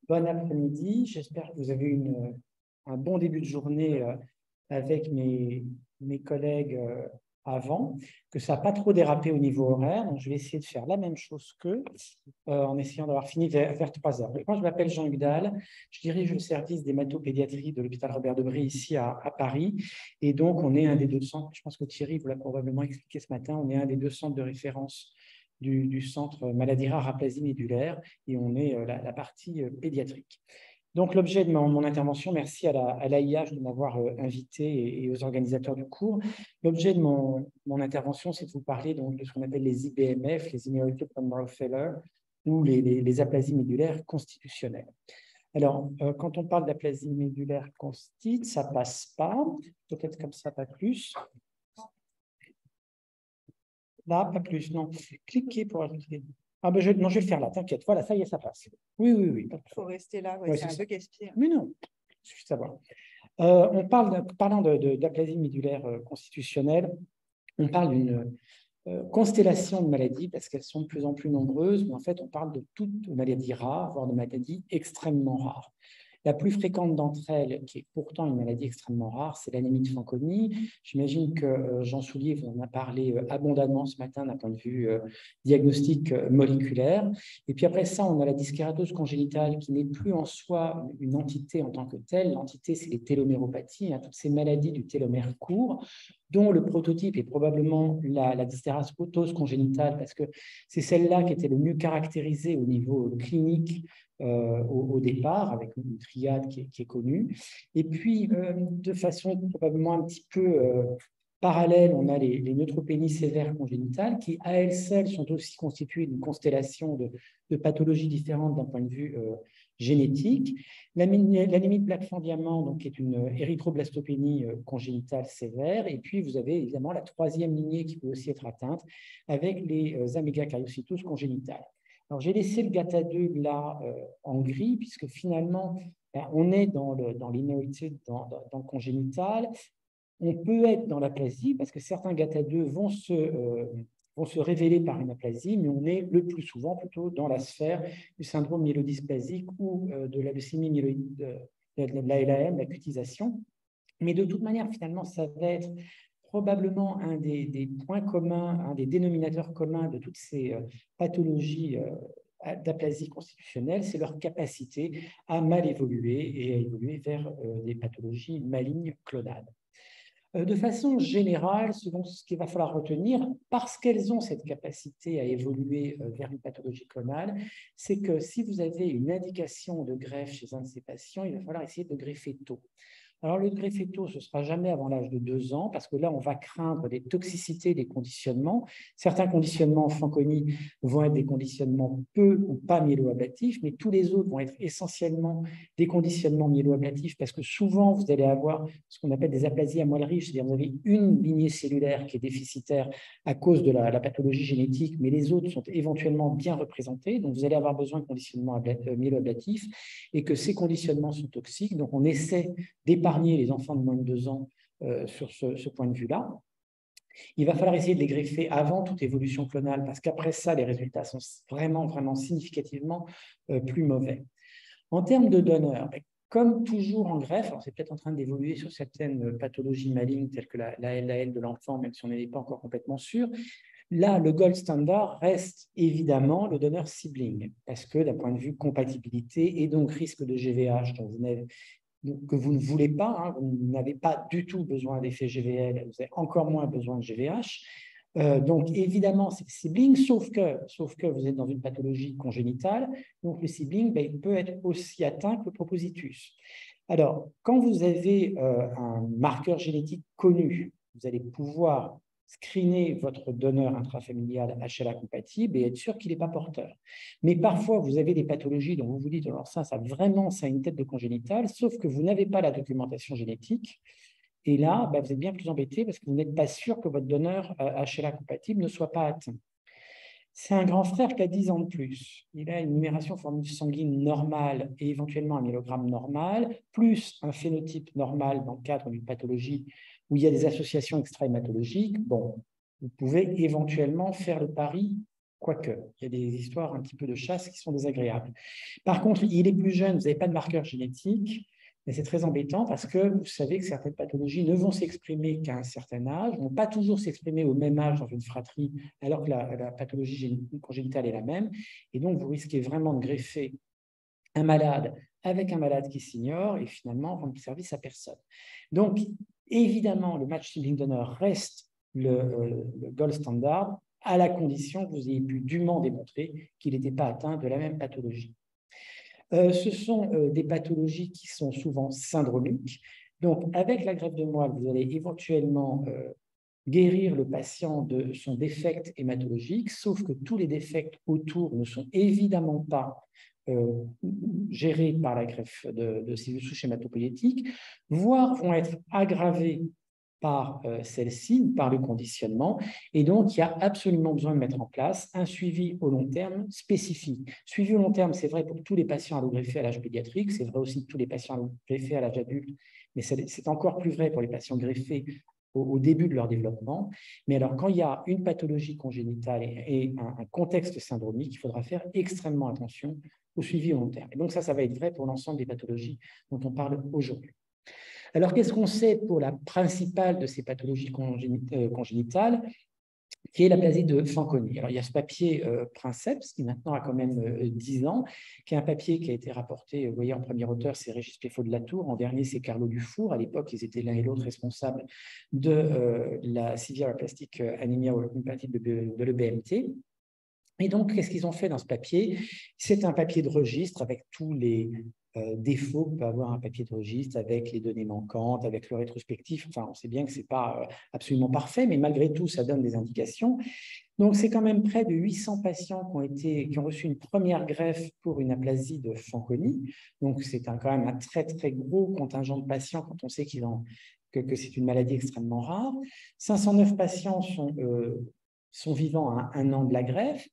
Bon après-midi, j'espère que vous avez eu un bon début de journée avec mes collègues avant, que ça n'a pas trop dérapé au niveau horaire. Donc, je vais essayer de faire la même chose qu'eux en essayant d'avoir fini vers 3 heures. Moi, je m'appelle Jean Hugdal, je dirige le service d'hématopédiatrie de l'hôpital Robert Debré ici à Paris. Et donc, on est un des deux centres, je pense que Thierry vous l'a probablement expliqué ce matin, on est un des deux centres de référence du centre maladie rare aplasie médulaire et on est la partie pédiatrique. Donc, l'objet de mon intervention, merci à l'AIH de m'avoir invité et aux organisateurs du cours. L'objet de mon intervention, c'est de vous parler donc, de ce qu'on appelle les IBMF, les Inherited Bone Marrow Failure, ou les aplasies médulaires constitutionnelles. Alors, quand on parle d'aplasie médulaire constite, ça ne passe pas, peut-être comme ça, pas plus. Là, pas plus, non. Cliquez pour ajouter. Ah ben non, je vais le faire là, t'inquiète. Voilà, ça y est, ça passe. Oui, oui, oui. Il faut rester là, ouais, c'est un peu gaspillé. Mais non, il suffit de savoir. Parlant d'aplasie médulaire constitutionnelle, on parle d'une constellation de maladies parce qu'elles sont de plus en plus nombreuses, mais en fait, on parle de toutes maladies rares, voire de maladies extrêmement rares. La plus fréquente d'entre elles, qui est pourtant une maladie extrêmement rare, c'est l'anémie de Fanconi. J'imagine que Jean Soulier vous en a parlé abondamment ce matin d'un point de vue diagnostic moléculaire. Et puis après ça, on a la dyskératose congénitale qui n'est plus en soi une entité en tant que telle. L'entité, c'est les téloméropathies, toutes ces maladies du télomère court, dont le prototype est probablement la dyskératose congénitale, parce que c'est celle-là qui était le mieux caractérisée au niveau clinique au départ, avec une triade qui est connue. Et puis, de façon probablement un petit peu parallèle, on a les neutropénies sévères congénitales, qui à elles seules sont aussi constituées d'une constellation de pathologies différentes d'un point de vue génétique. L'anémie de Plaque-Diamant, donc, est une érythroblastopénie congénitale sévère. Et puis, vous avez évidemment la troisième lignée qui peut aussi être atteinte avec les amégakaryocytoses congénitales. Alors, j'ai laissé le GATA2 là en gris, puisque finalement, on est dans l'inherited, dans le congénital. On peut être dans l'aplasie, parce que certains GATA2 vont se révéler par une aplasie, mais on est le plus souvent plutôt dans la sphère du syndrome myélodysplasique ou de la leucémie myéloïde, de l'ALAM, la cutisation. Mais de toute manière, finalement, ça va être probablement un des points communs, un des dénominateurs communs de toutes ces pathologies d'aplasie constitutionnelle, c'est leur capacité à mal évoluer et à évoluer vers des pathologies malignes clonales. De façon générale, ce qu'il va falloir retenir, parce qu'elles ont cette capacité à évoluer vers une pathologie clonale, c'est que si vous avez une indication de greffe chez un de ces patients, il va falloir essayer de greffer tôt. Alors, le greffer tôt, ce ne sera jamais avant l'âge de 2 ans, parce que là, on va craindre des toxicités des conditionnements. Certains conditionnements en Fanconi vont être des conditionnements peu ou pas myéloablatifs, mais tous les autres vont être essentiellement des conditionnements myéloablatifs, parce que souvent, vous allez avoir ce qu'on appelle des aplasies à moelle riche, c'est-à-dire vous avez une lignée cellulaire qui est déficitaire à cause de la pathologie génétique, mais les autres sont éventuellement bien représentés, donc vous allez avoir besoin de conditionnements myéloablatifs, et que ces conditionnements sont toxiques, donc on essaie d'épargner les enfants de moins de 2 ans sur ce point de vue-là. Il va falloir essayer de les greffer avant toute évolution clonale, parce qu'après ça, les résultats sont vraiment, vraiment significativement plus mauvais. En termes de donneurs, comme toujours en greffe, c'est peut-être en train d'évoluer sur certaines pathologies malignes telles que la LAL de l'enfant, même si on n'est pas encore complètement sûr. Là, le gold standard reste évidemment le donneur sibling, parce que d'un point de vue compatibilité et donc risque de GVH que vous ne voulez pas, vous n'avez pas du tout besoin d'effet GVL, vous avez encore moins besoin de GVH. Donc, évidemment, c'est le sibling, sauf que vous êtes dans une pathologie congénitale, donc le sibling, il peut être aussi atteint que le propositus. Alors, quand vous avez un marqueur génétique connu, vous allez pouvoir screener votre donneur intrafamilial HLA compatible et être sûr qu'il n'est pas porteur. Mais parfois, vous avez des pathologies dont vous vous dites, alors ça vraiment, ça a une tête de congénitale, sauf que vous n'avez pas la documentation génétique. Et là, vous êtes bien plus embêté parce que vous n'êtes pas sûr que votre donneur HLA compatible ne soit pas atteint. C'est un grand frère qui a 10 ans de plus. Il a une numération formule sanguine normale et éventuellement un myélogramme normal, plus un phénotype normal dans le cadre d'une pathologie où il y a des associations extra-hématologiques. Bon, vous pouvez éventuellement faire le pari quoique, il y a des histoires un petit peu de chasse qui sont désagréables. Par contre, il est plus jeune, vous n'avez pas de marqueur génétique, mais c'est très embêtant parce que vous savez que certaines pathologies ne vont s'exprimer qu'à un certain âge, ne vont pas toujours s'exprimer au même âge dans une fratrie, alors que la pathologie congénitale est la même. Et donc, vous risquez vraiment de greffer un malade avec un malade qui s'ignore et finalement rendre service à personne. Donc, évidemment, le match sibling donor reste le gold standard à la condition que vous ayez pu dûment démontrer qu'il n'était pas atteint de la même pathologie. Ce sont des pathologies qui sont souvent syndromiques. Donc, avec la greffe de moelle, vous allez éventuellement guérir le patient de son défect hématologique, sauf que tous les défects autour ne sont évidemment pas gérés par la greffe de cellules souches hématopoïétiques, voire vont être aggravés par celle-ci, par le conditionnement. Et donc, il y a absolument besoin de mettre en place un suivi au long terme spécifique. Suivi au long terme, c'est vrai pour tous les patients allogreffés à l'âge pédiatrique, c'est vrai aussi pour tous les patients allogreffés à l'âge adulte, mais c'est encore plus vrai pour les patients greffés au début de leur développement. Mais alors, quand il y a une pathologie congénitale et un contexte syndromique, il faudra faire extrêmement attention au suivi au long terme. Et donc, ça va être vrai pour l'ensemble des pathologies dont on parle aujourd'hui. Alors, qu'est-ce qu'on sait pour la principale de ces pathologies congénitales, qui est l'aplasie de Fanconi? Alors, il y a ce papier Princeps, qui maintenant a quand même 10 ans, qui est un papier qui a été rapporté, vous voyez, en premier auteur, c'est Régis Peffot de Latour, en dernier, c'est Carlo Dufour. À l'époque, ils étaient l'un et l'autre responsables de la severe aplastic anemia oligopathique de l'EBMT. Et donc, qu'est-ce qu'ils ont fait dans ce papier? C'est un papier de registre avec tous les défauts que peut avoir un papier de registre, avec les données manquantes, avec le rétrospectif. Enfin, on sait bien que ce n'est pas absolument parfait, mais malgré tout, ça donne des indications. Donc, c'est quand même près de 800 patients qui ont reçu une première greffe pour une aplasie de Fanconi. Donc, c'est quand même un très, très gros contingent de patients quand on sait que c'est une maladie extrêmement rare. 509 patients sont vivants à 1 an de la greffe.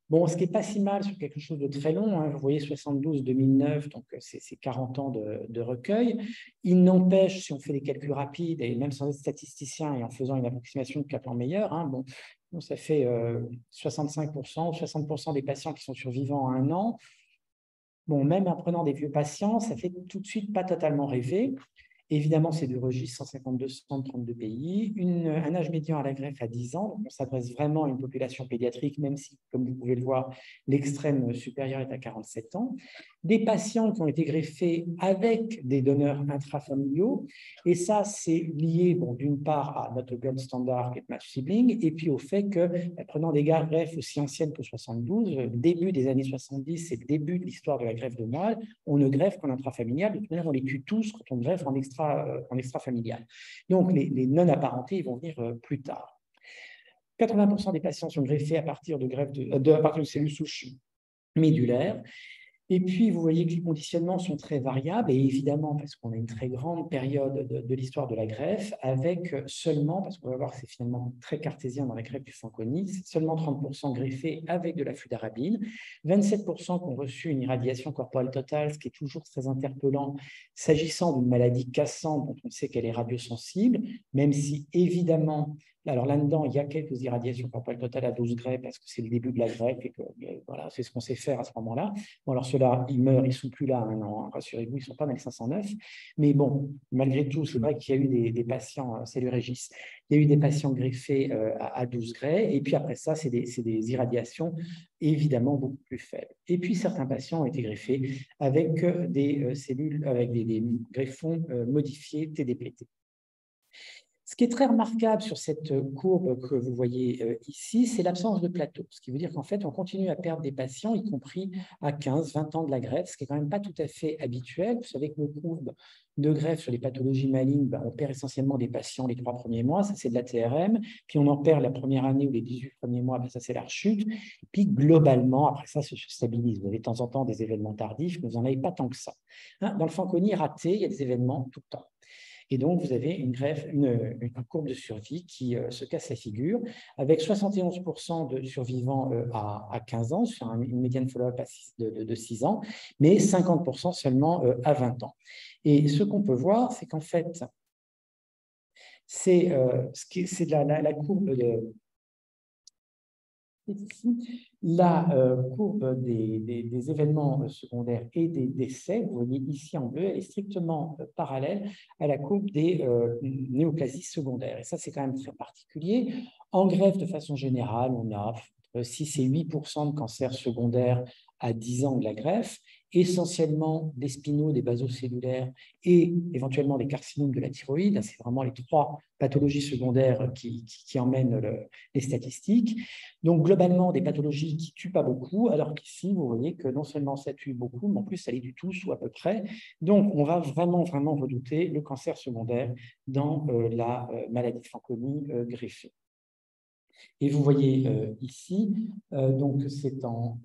Bon, ce qui n'est pas si mal sur quelque chose de très long, hein. Vous voyez 72-2009, donc c'est 40 ans de recueil. Il n'empêche, si on fait des calculs rapides, et même sans être statisticien et en faisant une approximation de Kaplan-Meier, hein, bon, ça fait 65% ou 60% des patients qui sont survivants à 1 an. Bon, même en prenant des vieux patients, ça fait tout de suite pas totalement rêver. Évidemment, c'est du registre 152 centres, 32 pays, un âge médian à la greffe à 10 ans. Donc on s'adresse vraiment à une population pédiatrique, même si, comme vous pouvez le voir, l'extrême supérieur est à 47 ans. Des patients qui ont été greffés avec des donneurs intrafamiliaux. Et ça, c'est lié, bon, d'une part à notre gold standard qui est match sibling, et puis au fait que, prenant des greffes aussi anciennes que 72, début des années 70, c'est le début de l'histoire de la greffe de moelle, on ne greffe qu'en intrafamilial. De toute manière, on les tue tous quand on greffe en extrafamilial. Donc, les non-apparentés vont venir plus tard. 80% des patients sont greffés à partir de cellules souches médulaires. Et puis, vous voyez que les conditionnements sont très variables, et évidemment, parce qu'on a une très grande période de l'histoire de la greffe, avec seulement, parce qu'on va voir que c'est finalement très cartésien dans la greffe du Fanconi, seulement 30% greffés avec de la fludarabine, 27% qui ont reçu une irradiation corporelle totale, ce qui est toujours très interpellant, s'agissant d'une maladie cassante dont on sait qu'elle est radiosensible, même si, évidemment, alors là-dedans, il y a quelques irradiations corporelles totales à 12 greffes, parce que c'est le début de la greffe, et que voilà, c'est ce qu'on sait faire à ce moment-là. Bon, alors ceux-là, ils meurent, ils ne sont plus là à 1 an, rassurez-vous, ils ne sont pas dans les 509. Mais bon, malgré tout, c'est vrai qu'il y a eu des patients, c'est le Régis, il y a eu des patients greffés à 12 grès, et puis après ça, c'est des irradiations évidemment beaucoup plus faibles. Et puis certains patients ont été greffés avec des cellules, avec des greffons modifiés TDPT. Ce qui est très remarquable sur cette courbe que vous voyez ici, c'est l'absence de plateau. Ce qui veut dire qu'en fait, on continue à perdre des patients, y compris à 15, 20 ans de la greffe, ce qui n'est quand même pas tout à fait habituel. Vous savez que nos courbes de greffe sur les pathologies malignes, on perd essentiellement des patients les 3 premiers mois, ça c'est de la TRM, puis on en perd la première année ou les 18 premiers mois, ça c'est la rechute, puis globalement, après ça se stabilise. Vous avez de temps en temps des événements tardifs, mais vous n'en avez pas tant que ça. Hein, dans le Fanconi raté, il y a des événements tout le temps. Et donc, vous avez une courbe de survie qui se casse la figure, avec 71% de survivants à 15 ans, sur une médiane follow-up de 6 ans, mais 50% seulement à 20 ans. Et ce qu'on peut voir, c'est qu'en fait, c'est la courbe c'est ici la courbe des événements secondaires et des décès. Vous voyez ici en bleu, elle est strictement parallèle à la courbe des néoplasies secondaires. Et ça, c'est quand même très particulier. En greffe, de façon générale, on a 6 et 8% de cancers secondaires à 10 ans de la greffe, essentiellement des spinaux, des basocellulaires et éventuellement des carcinomes de la thyroïde. C'est vraiment les trois pathologies secondaires qui emmènent les statistiques. Donc, globalement, des pathologies qui ne tuent pas beaucoup, alors qu'ici, vous voyez que non seulement ça tue beaucoup, mais en plus, ça l'est du tout, ou à peu près. Donc, on va vraiment, vraiment redouter le cancer secondaire dans la maladie de Fanconi greffée. Et vous voyez ici, donc c'est en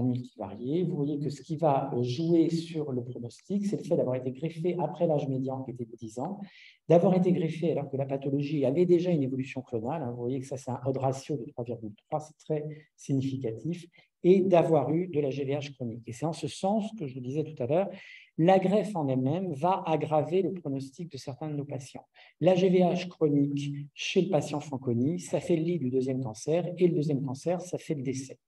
multivarié, vous voyez que ce qui va jouer sur le pronostic, c'est le fait d'avoir été greffé après l'âge médian qui était de 10 ans, d'avoir été greffé alors que la pathologie avait déjà une évolution clonale, hein, vous voyez que ça c'est un odd ratio de 3,3, c'est très significatif, et d'avoir eu de la GVH chronique. Et c'est en ce sens que je vous disais tout à l'heure, la greffe en elle-même va aggraver le pronostic de certains de nos patients. La GVH chronique chez le patient Fanconi, ça fait le lit du deuxième cancer, et le deuxième cancer, ça fait le décès.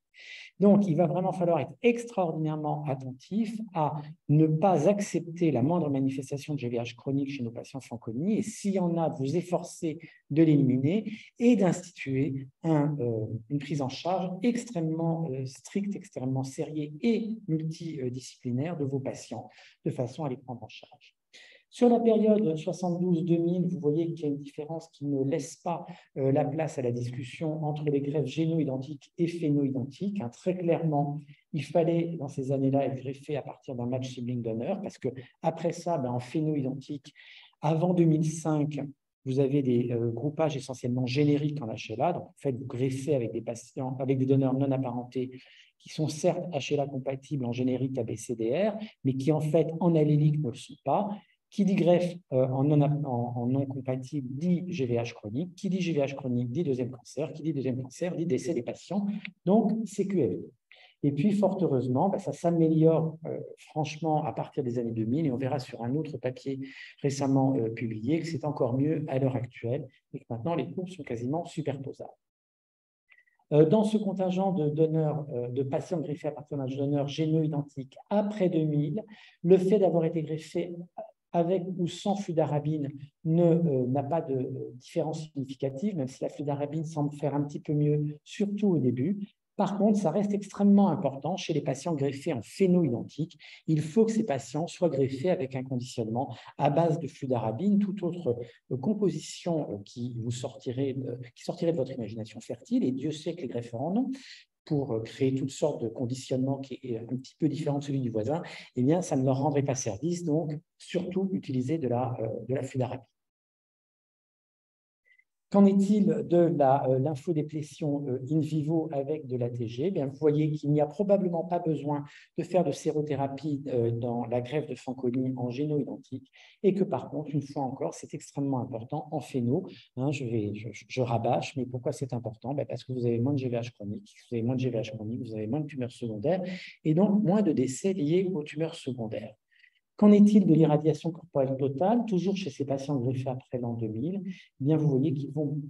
Donc, il va vraiment falloir être extraordinairement attentif à ne pas accepter la moindre manifestation de GVH chronique chez nos patients Fanconi, et s'il y en a, de vous efforcer de l'éliminer et d'instituer une prise en charge extrêmement stricte, extrêmement sérieux et multidisciplinaire de vos patients, de façon à les prendre en charge. Sur la période 72-2000, vous voyez qu'il y a une différence qui ne laisse pas la place à la discussion entre les greffes géno-identiques et phéno-identiques. Hein. Très clairement, il fallait, dans ces années-là, être greffé à partir d'un match sibling donneur, parce qu'après ça, en phéno-identique, avant 2005, vous avez des groupages essentiellement génériques en HLA. Donc, en fait, vous greffez avec des patients, avec des donneurs non apparentés qui sont certes HLA compatibles en générique ABCDR, mais qui, en fait, en allélique ne le sont pas. Qui dit greffe en non compatible dit GVH chronique. Qui dit GVH chronique dit deuxième cancer. Qui dit deuxième cancer dit décès des patients. Donc, c'est QFD. Et puis, fort heureusement, ça s'améliore franchement à partir des années 2000 et on verra sur un autre papier récemment publié que c'est encore mieux à l'heure actuelle et que maintenant les courbes sont quasiment superposables. Dans ce contingent de donneurs, de patients greffés à partir d'un donneur géno-identique après 2000, le fait d'avoir été greffé avec ou sans fludarabine n'a pas de différence significative, même si la fludarabine semble faire un petit peu mieux, surtout au début. Par contre, ça reste extrêmement important chez les patients greffés en phéno-identique. Il faut que ces patients soient greffés avec un conditionnement à base de fludarabine, toute autre composition qui sortirait de votre imagination fertile, et Dieu sait que les greffeurs en ont, pour créer toutes sortes de conditionnements qui est un petit peu différent de celui du voisin, eh bien, ça ne leur rendrait pas service. Donc, surtout, utiliser de la fludarabine. Qu'en est-il de la lymphodéplétion in vivo avec de l'ATG? Vous voyez qu'il n'y a probablement pas besoin de faire de sérothérapie dans la greffe de Fanconi en géno-identique et que par contre, une fois encore, c'est extrêmement important en phéno. Hein, je rabâche, mais pourquoi c'est important? Parce que vous avez moins de GVH chronique, vous avez moins de GVH chronique, vous avez moins de tumeurs secondaires et donc moins de décès liés aux tumeurs secondaires. Qu'en est-il de l'irradiation corporelle totale? Toujours chez ces patients greffés après l'an 2000, eh bien, vous voyez qu'ils vont,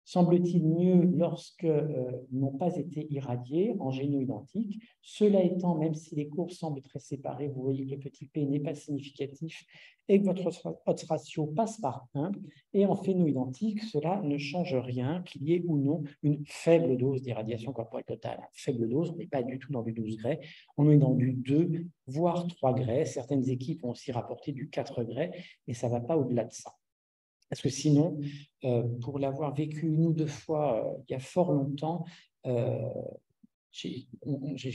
semble-t-il, mieux lorsqu'ils n'ont pas été irradiés en géno-identique. Cela étant, même si les courbes semblent très séparées, vous voyez que le petit p n'est pas significatif et que votre odds ratio passe par 1. Et en phéno-identique, cela ne change rien, qu'il y ait ou non une faible dose d'irradiation corporelle totale. Faible dose, on n'est pas du tout dans du 12 gray, on est dans du 2, voire 3 gray. Certaines équipes ont aussi rapporté du 4 gray, et ça ne va pas au-delà de ça. Parce que sinon, pour l'avoir vécu une ou deux fois il y a fort longtemps, j'ai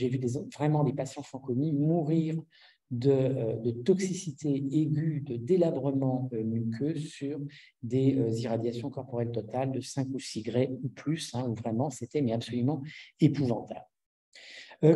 vu vraiment des patients Fanconi mourir de toxicité aiguë, de délabrement muqueux sur des irradiations corporelles totales de 5 ou 6 gray ou plus, hein, où vraiment c'était absolument épouvantable.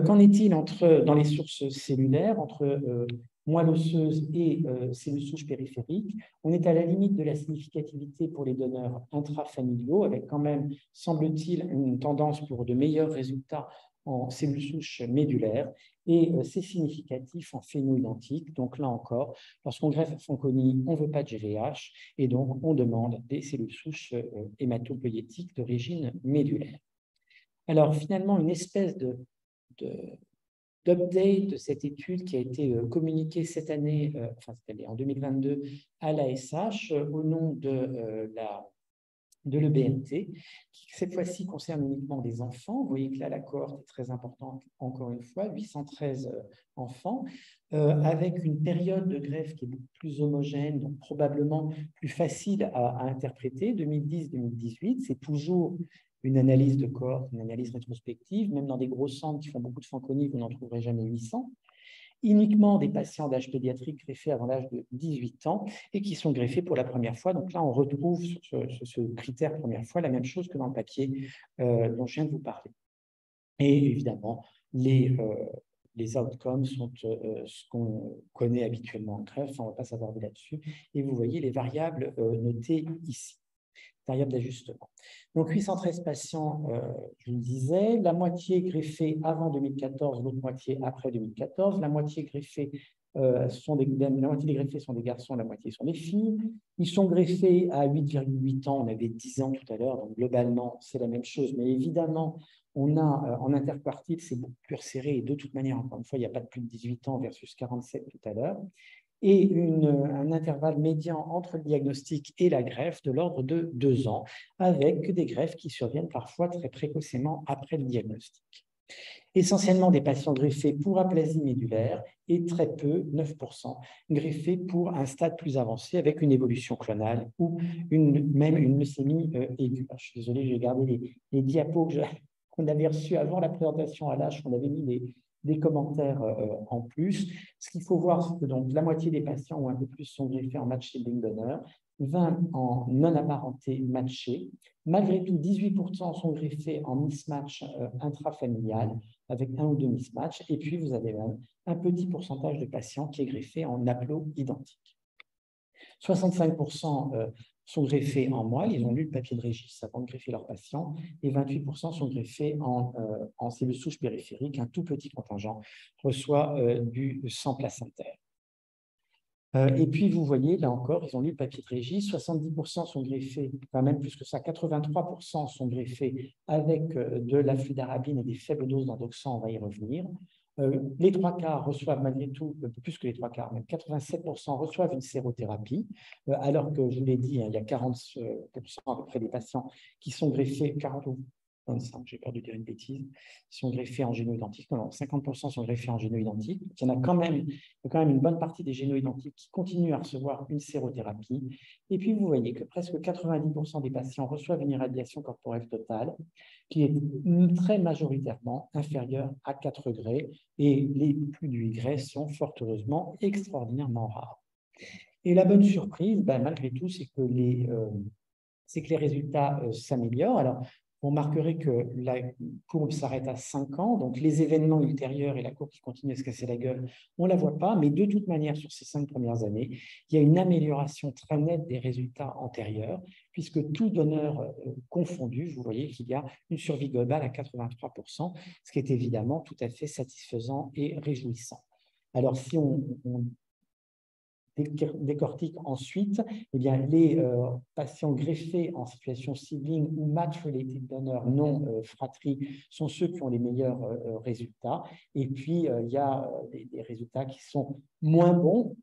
Qu'en est-il dans les sources cellulaires, entre moelle osseuse et cellules souches périphériques? On est à la limite de la significativité pour les donneurs intrafamiliaux, avec quand même, semble-t-il, une tendance pour de meilleurs résultats en cellules souches médulaires, et c'est significatif en phéno-identique. Donc là encore, lorsqu'on greffe Fanconi, on ne veut pas de GVH, et donc on demande des cellules souches hématopoïétiques d'origine médulaire. Alors, finalement, une espèce d'update de cette étude qui a été communiquée cette année, enfin, cette année, en 2022, à l'ASH au nom de l'EBMT, qui cette fois-ci concerne uniquement des enfants. Vous voyez que là, la cohorte est très importante, encore une fois, 813 enfants, avec une période de greffe qui est beaucoup plus homogène, donc probablement plus facile à interpréter, 2010-2018. C'est toujours une analyse de cohorte, une analyse rétrospective. Même dans des gros centres qui font beaucoup de franconie, vous n'en trouverez jamais 800. Uniquement des patients d'âge pédiatrique greffés avant l'âge de 18 ans et qui sont greffés pour la première fois. Donc là, on retrouve sur ce critère première fois la même chose que dans le papier dont je viens de vous parler. Et évidemment, les outcomes sont ce qu'on connaît habituellement en greffe, on ne va pas s'attarder là-dessus. Et vous voyez les variables notées ici. Variable d'ajustement. Donc, 813 patients, je vous le disais, la moitié greffée avant 2014, l'autre moitié après 2014. La moitié greffée la moitié des greffés sont des garçons, la moitié sont des filles. Ils sont greffés à 8,8 ans, on avait 10 ans tout à l'heure, donc globalement, c'est la même chose. Mais évidemment, on a en interquartile, c'est beaucoup plus resserré. Et de toute manière, encore une fois, il n'y a pas de plus de 18 ans versus 47 tout à l'heure. Et un intervalle médian entre le diagnostic et la greffe de l'ordre de 2 ans, avec des greffes qui surviennent parfois très précocement après le diagnostic. Essentiellement des patients greffés pour aplasie médulaire et très peu, 9%, greffés pour un stade plus avancé avec une évolution clonale ou même une leucémie aiguë. Alors, je suis désolé, j'ai gardé les diapos qu'on avait reçus avant la présentation à l'âge, on avait mis des commentaires en plus. Ce qu'il faut voir, c'est que donc, la moitié des patients ou un peu plus sont greffés en match shielding donneur, 20 en non-apparenté matché. Malgré tout, 18% sont greffés en mismatch intrafamilial, avec un ou deux mismatchs. Et puis, vous avez même un petit pourcentage de patients qui est greffé en haplo identique. 65% sont greffés en moelle, ils ont lu le papier de Régis avant de greffer leurs patients, et 28% sont greffés en cellules souches périphériques. Un tout petit contingent reçoit du sang placentaire. Et puis, vous voyez, là encore, ils ont lu le papier de Régis, 70% sont greffés, enfin même plus que ça, 83% sont greffés avec de la fludarabine et des faibles doses d'endoxan, on va y revenir. Les 3/4 reçoivent malgré tout, plus que les 3/4, même 87% reçoivent une sérothérapie, alors que, je vous l'ai dit, hein, il y a 40% à peu près des patients qui sont greffés, 40 ou 25, j'ai peur de dire une bêtise, sont greffés en géno-identique. Non, 50% sont greffés en géno-identique. Il y a quand même une bonne partie des géno-identiques qui continuent à recevoir une sérothérapie. Et puis, vous voyez que presque 90% des patients reçoivent une irradiation corporelle totale qui est très majoritairement inférieure à 4 degrés. Et les plus du Y sont fort heureusement extraordinairement rares. Et la bonne surprise, malgré tout, c'est que les résultats s'améliorent. Alors, vous remarquerez que la courbe s'arrête à 5 ans, donc les événements ultérieurs et la courbe qui continue à se casser la gueule, on ne la voit pas, mais de toute manière, sur ces 5 premières années, il y a une amélioration très nette des résultats antérieurs, puisque tout donneur confondu, vous voyez qu'il y a une survie globale à 83%, ce qui est évidemment tout à fait satisfaisant et réjouissant. Alors, si on décortique ensuite, eh bien, les patients greffés en situation sibling ou match-related donor non fratrie sont ceux qui ont les meilleurs résultats. Et puis, il y a des résultats qui sont moins bons,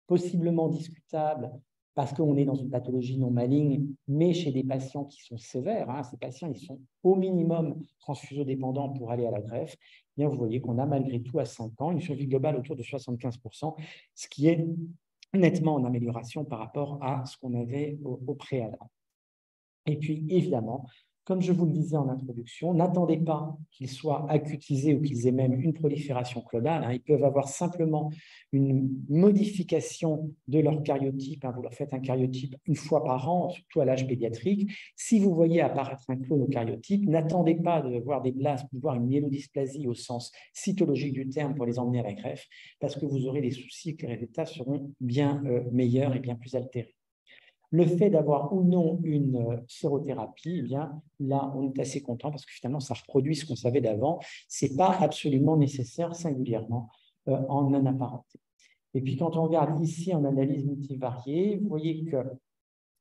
possiblement discutables, parce qu'on est dans une pathologie non maligne, mais chez des patients qui sont sévères, hein, ces patients, ils sont au minimum transfusodépendants pour aller à la greffe. Eh bien, vous voyez qu'on a malgré tout à 5 ans une survie globale autour de 75%, ce qui est nettement en amélioration par rapport à ce qu'on avait au préalable. Et puis, évidemment, comme je vous le disais en introduction, n'attendez pas qu'ils soient acutisés ou qu'ils aient même une prolifération clonale. Hein. Ils peuvent avoir simplement une modification de leur karyotype. Hein. Vous leur faites un karyotype une fois par an, surtout à l'âge pédiatrique. Si vous voyez apparaître un clone au karyotype, n'attendez pas de voir des blastes, de voir une myélodysplasie au sens cytologique du terme pour les emmener à la greffe, parce que vous aurez des soucis et que les résultats seront bien meilleurs et bien plus altérés. Le fait d'avoir ou non une sérothérapie, eh bien, là, on est assez content parce que finalement, ça reproduit ce qu'on savait d'avant. Ce n'est pas absolument nécessaire, singulièrement, en non-apparenté. Et puis, quand on regarde ici en analyse multivariée, vous voyez que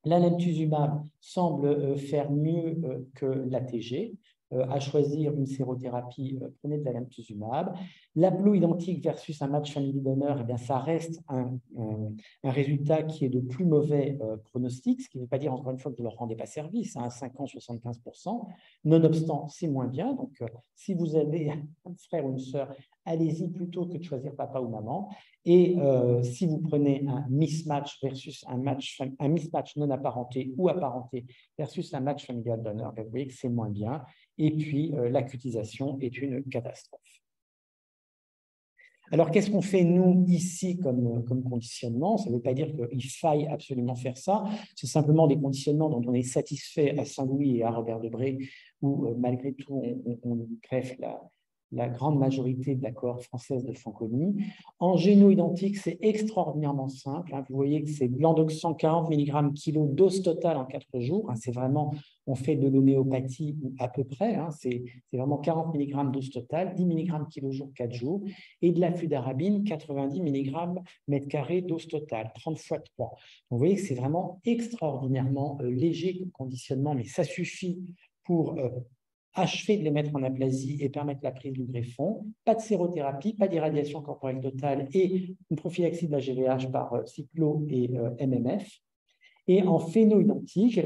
l'alemtuzumab semble faire mieux que l'ATG. à choisir une sérothérapie, prenez de l'alemtuzumab. L'haploïdentique versus un match family donor, eh bien, ça reste un résultat qui est de plus mauvais pronostic, ce qui ne veut pas dire encore une fois que vous ne leur rendez pas service, à 50, 75%. Nonobstant, c'est moins bien. Donc, si vous avez un frère ou une sœur, allez-y plutôt que de choisir papa ou maman. Et si vous prenez un mismatch versus un mismatch non apparenté ou apparenté versus un match familial donor, vous voyez que c'est moins bien. Et puis, l'acutisation est une catastrophe. Alors, qu'est-ce qu'on fait, nous, ici, comme conditionnement? Ça ne veut pas dire qu'il faille absolument faire ça. C'est simplement des conditionnements dont on est satisfait à Saint-Louis et à Robert-Debré, où, malgré tout, on greffe la grande majorité de la cohorte française de Fanconi. En géno-identique, c'est extraordinairement simple. Vous voyez que c'est Blandoxan 40 mg kg, dose totale en 4 jours. C'est vraiment, on fait de l'homéopathie à peu près. C'est vraiment 40 mg dose totale, 10 mg kg jour, 4 jours. Et de la fludarabine, 90 mg mètre carré dose totale, 30 x 3. Donc, vous voyez que c'est vraiment extraordinairement léger comme conditionnement, mais ça suffit pour achever de les mettre en aplasie et permettre la prise du greffon. Pas de sérothérapie, pas d'irradiation corporelle totale et une prophylaxie de la GVH par cyclo et MMF. Et en phéno-identique,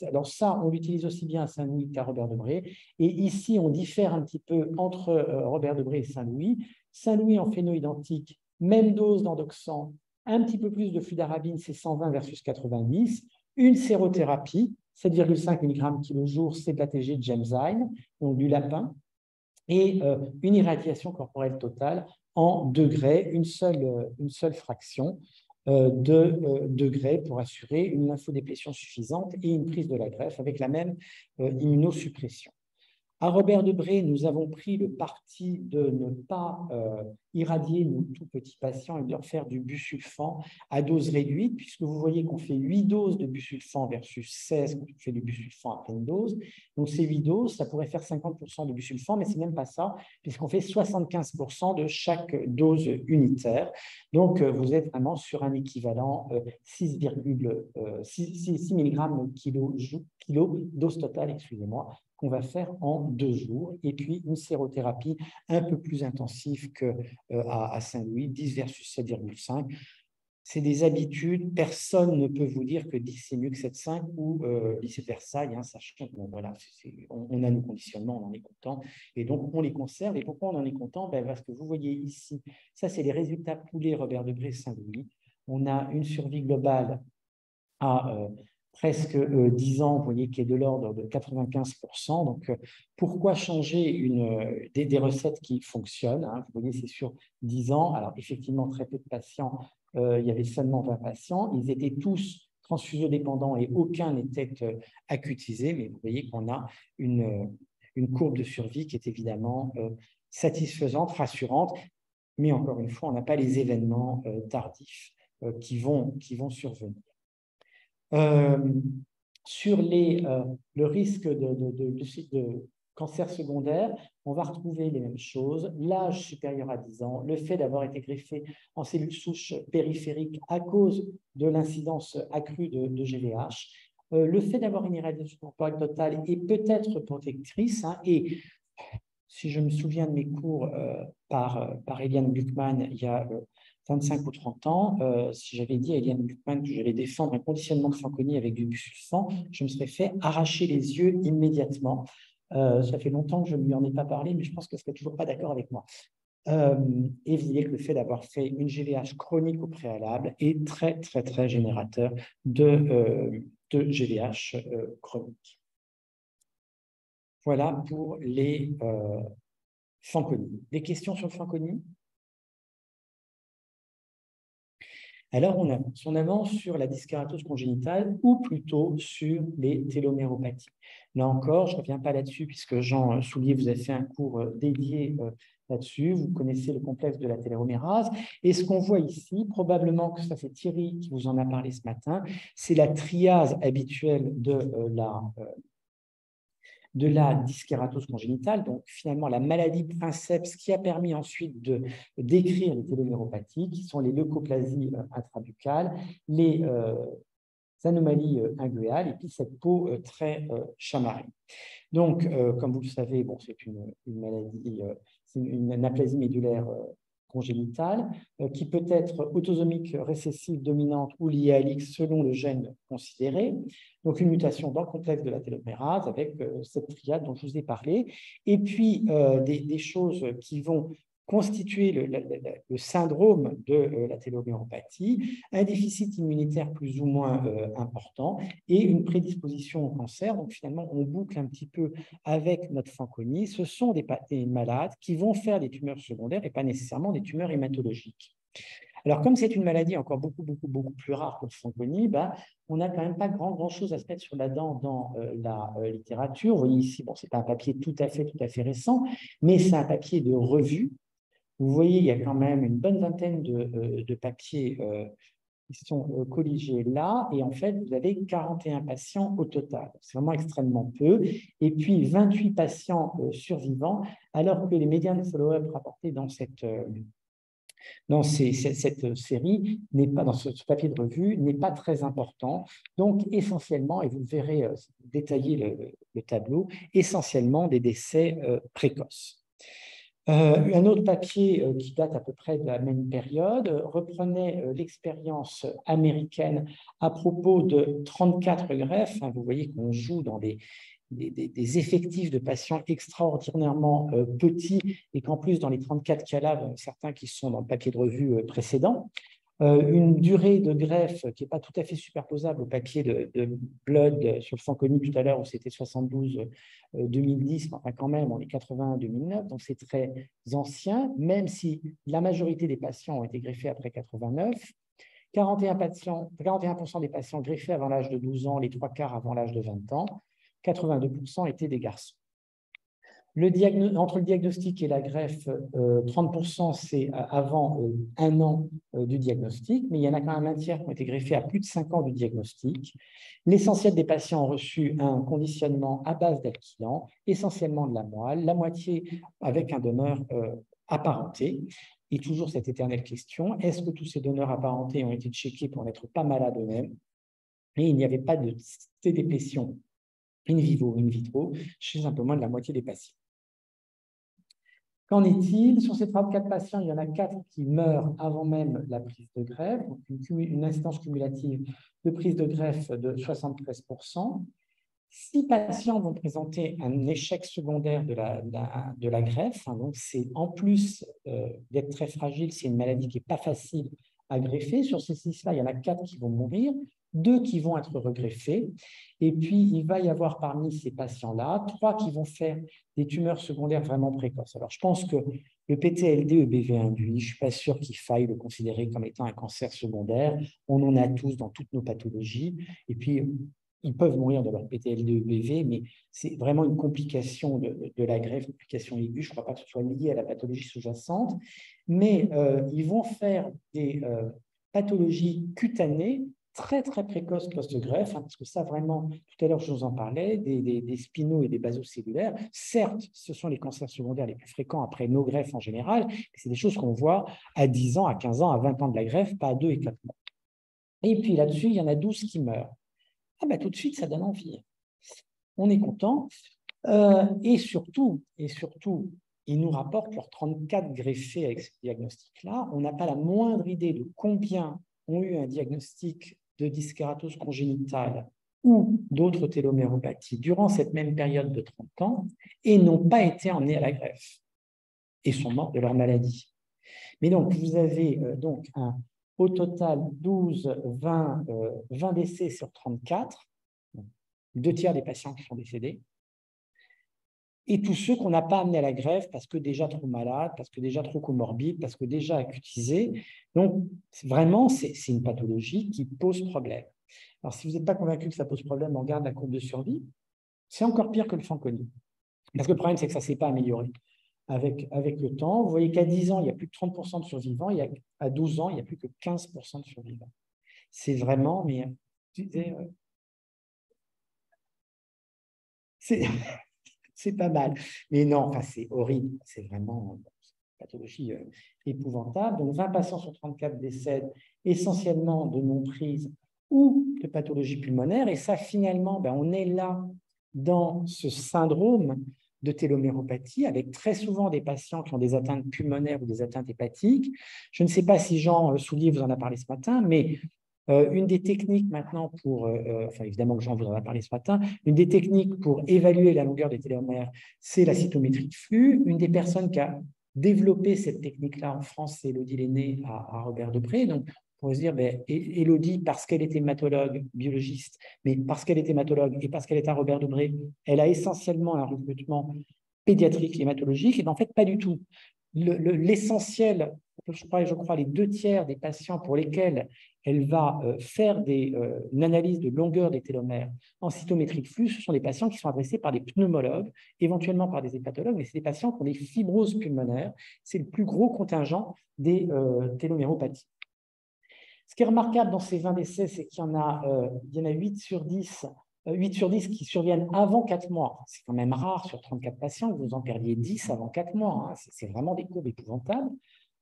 alors ça, on l'utilise aussi bien à Saint-Louis qu'à Robert-Debré. Et ici, on diffère un petit peu entre Robert-Debré et Saint-Louis. Saint-Louis en phéno-identique, même dose d'endoxan, un petit peu plus de fludarabine, c'est 120 versus 90. Une sérothérapie, 7,5 mg kg jour, c'est de l'ATG de Gemzyme, donc du lapin. Et une irradiation corporelle totale en degrés, une seule fraction de degrés pour assurer une lymphodéplétion suffisante et une prise de la greffe avec la même immunosuppression. À Robert-Debré, nous avons pris le parti de ne pas irradier nos tout petits patients et de leur faire du busulfan à dose réduite, puisque vous voyez qu'on fait 8 doses de busulfan versus 16 quand on fait du busulfan à pleine dose. Donc, ces 8 doses, ça pourrait faire 50% de busulfan, mais ce n'est même pas ça, puisqu'on fait 75% de chaque dose unitaire. Donc, vous êtes vraiment sur un équivalent 6 mg kilo dose totale, excusez-moi, qu'on va faire en 2 jours, et puis une sérothérapie un peu plus intensive qu'à Saint-Louis, 10 versus 7,5. C'est des habitudes, personne ne peut vous dire que 10 c'est mieux que 7,5 ou lycée de Versailles, sachant que bon, voilà, on a nos conditionnements, on en est content, et donc on les conserve. Et pourquoi on en est content? Parce que vous voyez ici, ça c'est les résultats poulés Robert-Debré Saint-Louis. On a une survie globale à presque 10 ans, vous voyez, qui est de l'ordre de 95%. Donc, pourquoi changer des recettes qui fonctionnent? Vous voyez, c'est sur 10 ans. Alors, effectivement, très peu de patients. Il y avait seulement 20 patients. Ils étaient tous transfusiodépendants et aucun n'était acutisé. Mais vous voyez qu'on a une courbe de survie qui est évidemment satisfaisante, rassurante. Mais encore une fois, on n'a pas les événements tardifs qui vont survenir. Sur le risque de cancer secondaire, on va retrouver les mêmes choses. L'âge supérieur à 10 ans, le fait d'avoir été greffé en cellules souches périphériques à cause de l'incidence accrue de GVH, le fait d'avoir une irradiation corporelle totale est peut-être protectrice. Et si je me souviens de mes cours par Eliane Buchmann il y a 25 ou 30 ans, si j'avais dit à Eliane Buchmann que j'allais défendre un conditionnement de Fanconi avec du busulfan, je me serais fait arracher les yeux immédiatement. Ça fait longtemps que je ne lui en ai pas parlé, mais je pense qu'elle ne serait toujours pas d'accord avec moi. Et vous voyez que le fait d'avoir fait une GVH chronique au préalable est très, très, très générateur de GVH chronique. Voilà pour les Fanconi. Des questions sur le Fanconi? Alors, on avance sur la dyskératose congénitale ou plutôt sur les téloméropathies. Là encore, je ne reviens pas là-dessus puisque Jean Soulier vous a fait un cours dédié là-dessus. Vous connaissez le complexe de la télomérase. Et ce qu'on voit ici, probablement que ça c'est Thierry qui vous en a parlé ce matin, c'est la triase habituelle de la dyskératose congénitale, donc finalement la maladie princeps qui a permis ensuite de décrire les téloméropathies, qui sont les leucoplasies intrabuccales, les anomalies inguéales et puis cette peau très chamarrée. Donc, comme vous le savez, bon, c'est une maladie, c'est une aplasie médulaire congénitale qui peut être autosomique récessive dominante ou liée à l'X selon le gène considéré. Donc, une mutation dans le complexe de la télomérase avec cette triade dont je vous ai parlé. Et puis, des choses qui vont constituer le syndrome de la téloméropathie, un déficit immunitaire plus ou moins important et une prédisposition au cancer. Donc finalement, on boucle un petit peu avec notre Fanconi. Ce sont des malades qui vont faire des tumeurs secondaires et pas nécessairement des tumeurs hématologiques. Alors, comme c'est une maladie encore beaucoup plus rare que le Fanconi, on n'a quand même pas grand-chose à se mettre sur la dent dans la littérature. Vous voyez ici, bon, ce n'est pas un papier tout à fait récent, mais c'est un papier de revue. Vous voyez, il y a quand même une bonne vingtaine de papiers qui sont colligés là, et en fait, vous avez 41 patients au total. C'est vraiment extrêmement peu. Et puis, 28 patients survivants, alors que les médians de follow-up rapportés dans cette série, dans ce papier de revue, n'est pas très important. Donc, essentiellement, et vous le verrez détailler le tableau, essentiellement des décès précoces. Un autre papier qui date à peu près de la même période reprenait l'expérience américaine à propos de 34 greffes. Vous voyez qu'on joue dans des effectifs de patients extraordinairement petits et qu'en plus, dans les 34 cas-là, certains qui sont dans le papier de revue précédent, une durée de greffe qui n'est pas tout à fait superposable au papier de Blood sur le Fanconi tout à l'heure où c'était 72-2010, enfin quand même, on est 81-2009, donc c'est très ancien, même si la majorité des patients ont été greffés après 89. 41% des patients greffés avant l'âge de 12 ans, les 3/4 avant l'âge de 20 ans, 82% étaient des garçons. Entre le diagnostic et la greffe, 30% c'est avant 1 an du diagnostic, mais il y en a quand même un tiers qui ont été greffés à plus de 5 ans du diagnostic. L'essentiel des patients ont reçu un conditionnement à base d'alkylan, essentiellement de la moelle, la moitié avec un donneur apparenté. Et toujours cette éternelle question, est-ce que tous ces donneurs apparentés ont été checkés pour n'être pas malades eux-mêmes? Et il n'y avait pas de déplétion in vivo ou in vitro chez un peu moins de la moitié des patients. Qu'en est-il? Sur ces 34 patients, il y en a 4 qui meurent avant même la prise de greffe, donc une incidence cumulative de prise de greffe de 73%. 6 patients vont présenter un échec secondaire de la greffe. Donc, c'est en plus d'être très fragile, c'est une maladie qui n'est pas facile à greffer. Sur ces 6-là, il y en a 4 qui vont mourir, 2 qui vont être regreffés. Et puis, il va y avoir parmi ces patients-là 3 qui vont faire des tumeurs secondaires vraiment précoces. Alors, je pense que le PTLD-EBV induit, je ne suis pas sûr qu'il faille le considérer comme étant un cancer secondaire. On en a tous dans toutes nos pathologies. Et puis, ils peuvent mourir de leur PTLD-EBV, mais c'est vraiment une complication de la greffe, une complication aiguë. Je ne crois pas que ce soit lié à la pathologie sous-jacente. Mais ils vont faire des pathologies cutanées très précoces post-greffe, parce que ça vraiment, tout à l'heure je vous en parlais, des spinaux et des basocellulaires. Certes, ce sont les cancers secondaires les plus fréquents après nos greffes en général, mais c'est des choses qu'on voit à 10 ans, à 15 ans, à 20 ans de la greffe, pas à 2 et 4 mois. Et puis là-dessus, il y en a 12 qui meurent. Tout de suite, ça donne envie. On est content. Et surtout, ils nous rapportent leurs 34 greffés avec ce diagnostic-là. On n'a pas la moindre idée de combien ont eu un diagnostic de dyskératose congénitale ou d'autres téloméropathies durant cette même période de 30 ans et n'ont pas été emmenés à la greffe et sont morts de leur maladie. Mais donc, vous avez au total 20 décès sur 34, 2/3 des patients qui sont décédés, et tous ceux qu'on n'a pas amenés à la greffe parce que déjà trop malades, parce que déjà trop comorbides, parce que déjà acutisés. Donc, vraiment, c'est une pathologie qui pose problème. Alors, si vous n'êtes pas convaincu que ça pose problème, on regarde la courbe de survie. C'est encore pire que le Fanconi. Parce que le problème, c'est que ça ne s'est pas amélioré avec le temps. Vous voyez qu'à 10 ans, il y a plus de 30% de survivants, et à 12 ans, il n'y a plus que 15% de survivants. C'est vraiment, mais c'est pas mal. Mais non, c'est horrible. C'est vraiment une pathologie épouvantable. Donc, 20 patients sur 34 décèdent essentiellement de non-prise ou de pathologie pulmonaire. Et ça, finalement, on est là dans ce syndrome de téloméropathie, avec très souvent des patients qui ont des atteintes pulmonaires ou des atteintes hépatiques. Je ne sais pas si Jean Soulier vous en a parlé ce matin, mais une des techniques maintenant pour, enfin évidemment que Jean vous en a parlé ce matin, une des techniques pour évaluer la longueur des télomères, c'est la cytométrie de flux. Une des personnes qui a développé cette technique-là en France, c'est Élodie Lenné à Robert Debré. Donc, on pourrait se dire, Élodie, parce qu'elle était hématologue, biologiste, mais parce qu'elle est hématologue et parce qu'elle est à Robert Debré, elle a essentiellement un recrutement pédiatrique, hématologique, et en fait, pas du tout. L'essentiel, je crois, les 2/3 des patients pour lesquels elle va faire une analyse de longueur des télomères en cytométrie de flux, ce sont des patients qui sont adressés par des pneumologues, éventuellement par des hépatologues, mais c'est des patients qui ont des fibroses pulmonaires. C'est le plus gros contingent des téloméropathies. Ce qui est remarquable dans ces 20 décès, c'est qu'il y en a 8 sur 10 qui surviennent avant 4 mois. C'est quand même rare sur 34 patients que vous en perdiez 10 avant 4 mois. Hein. C'est vraiment des courbes épouvantables.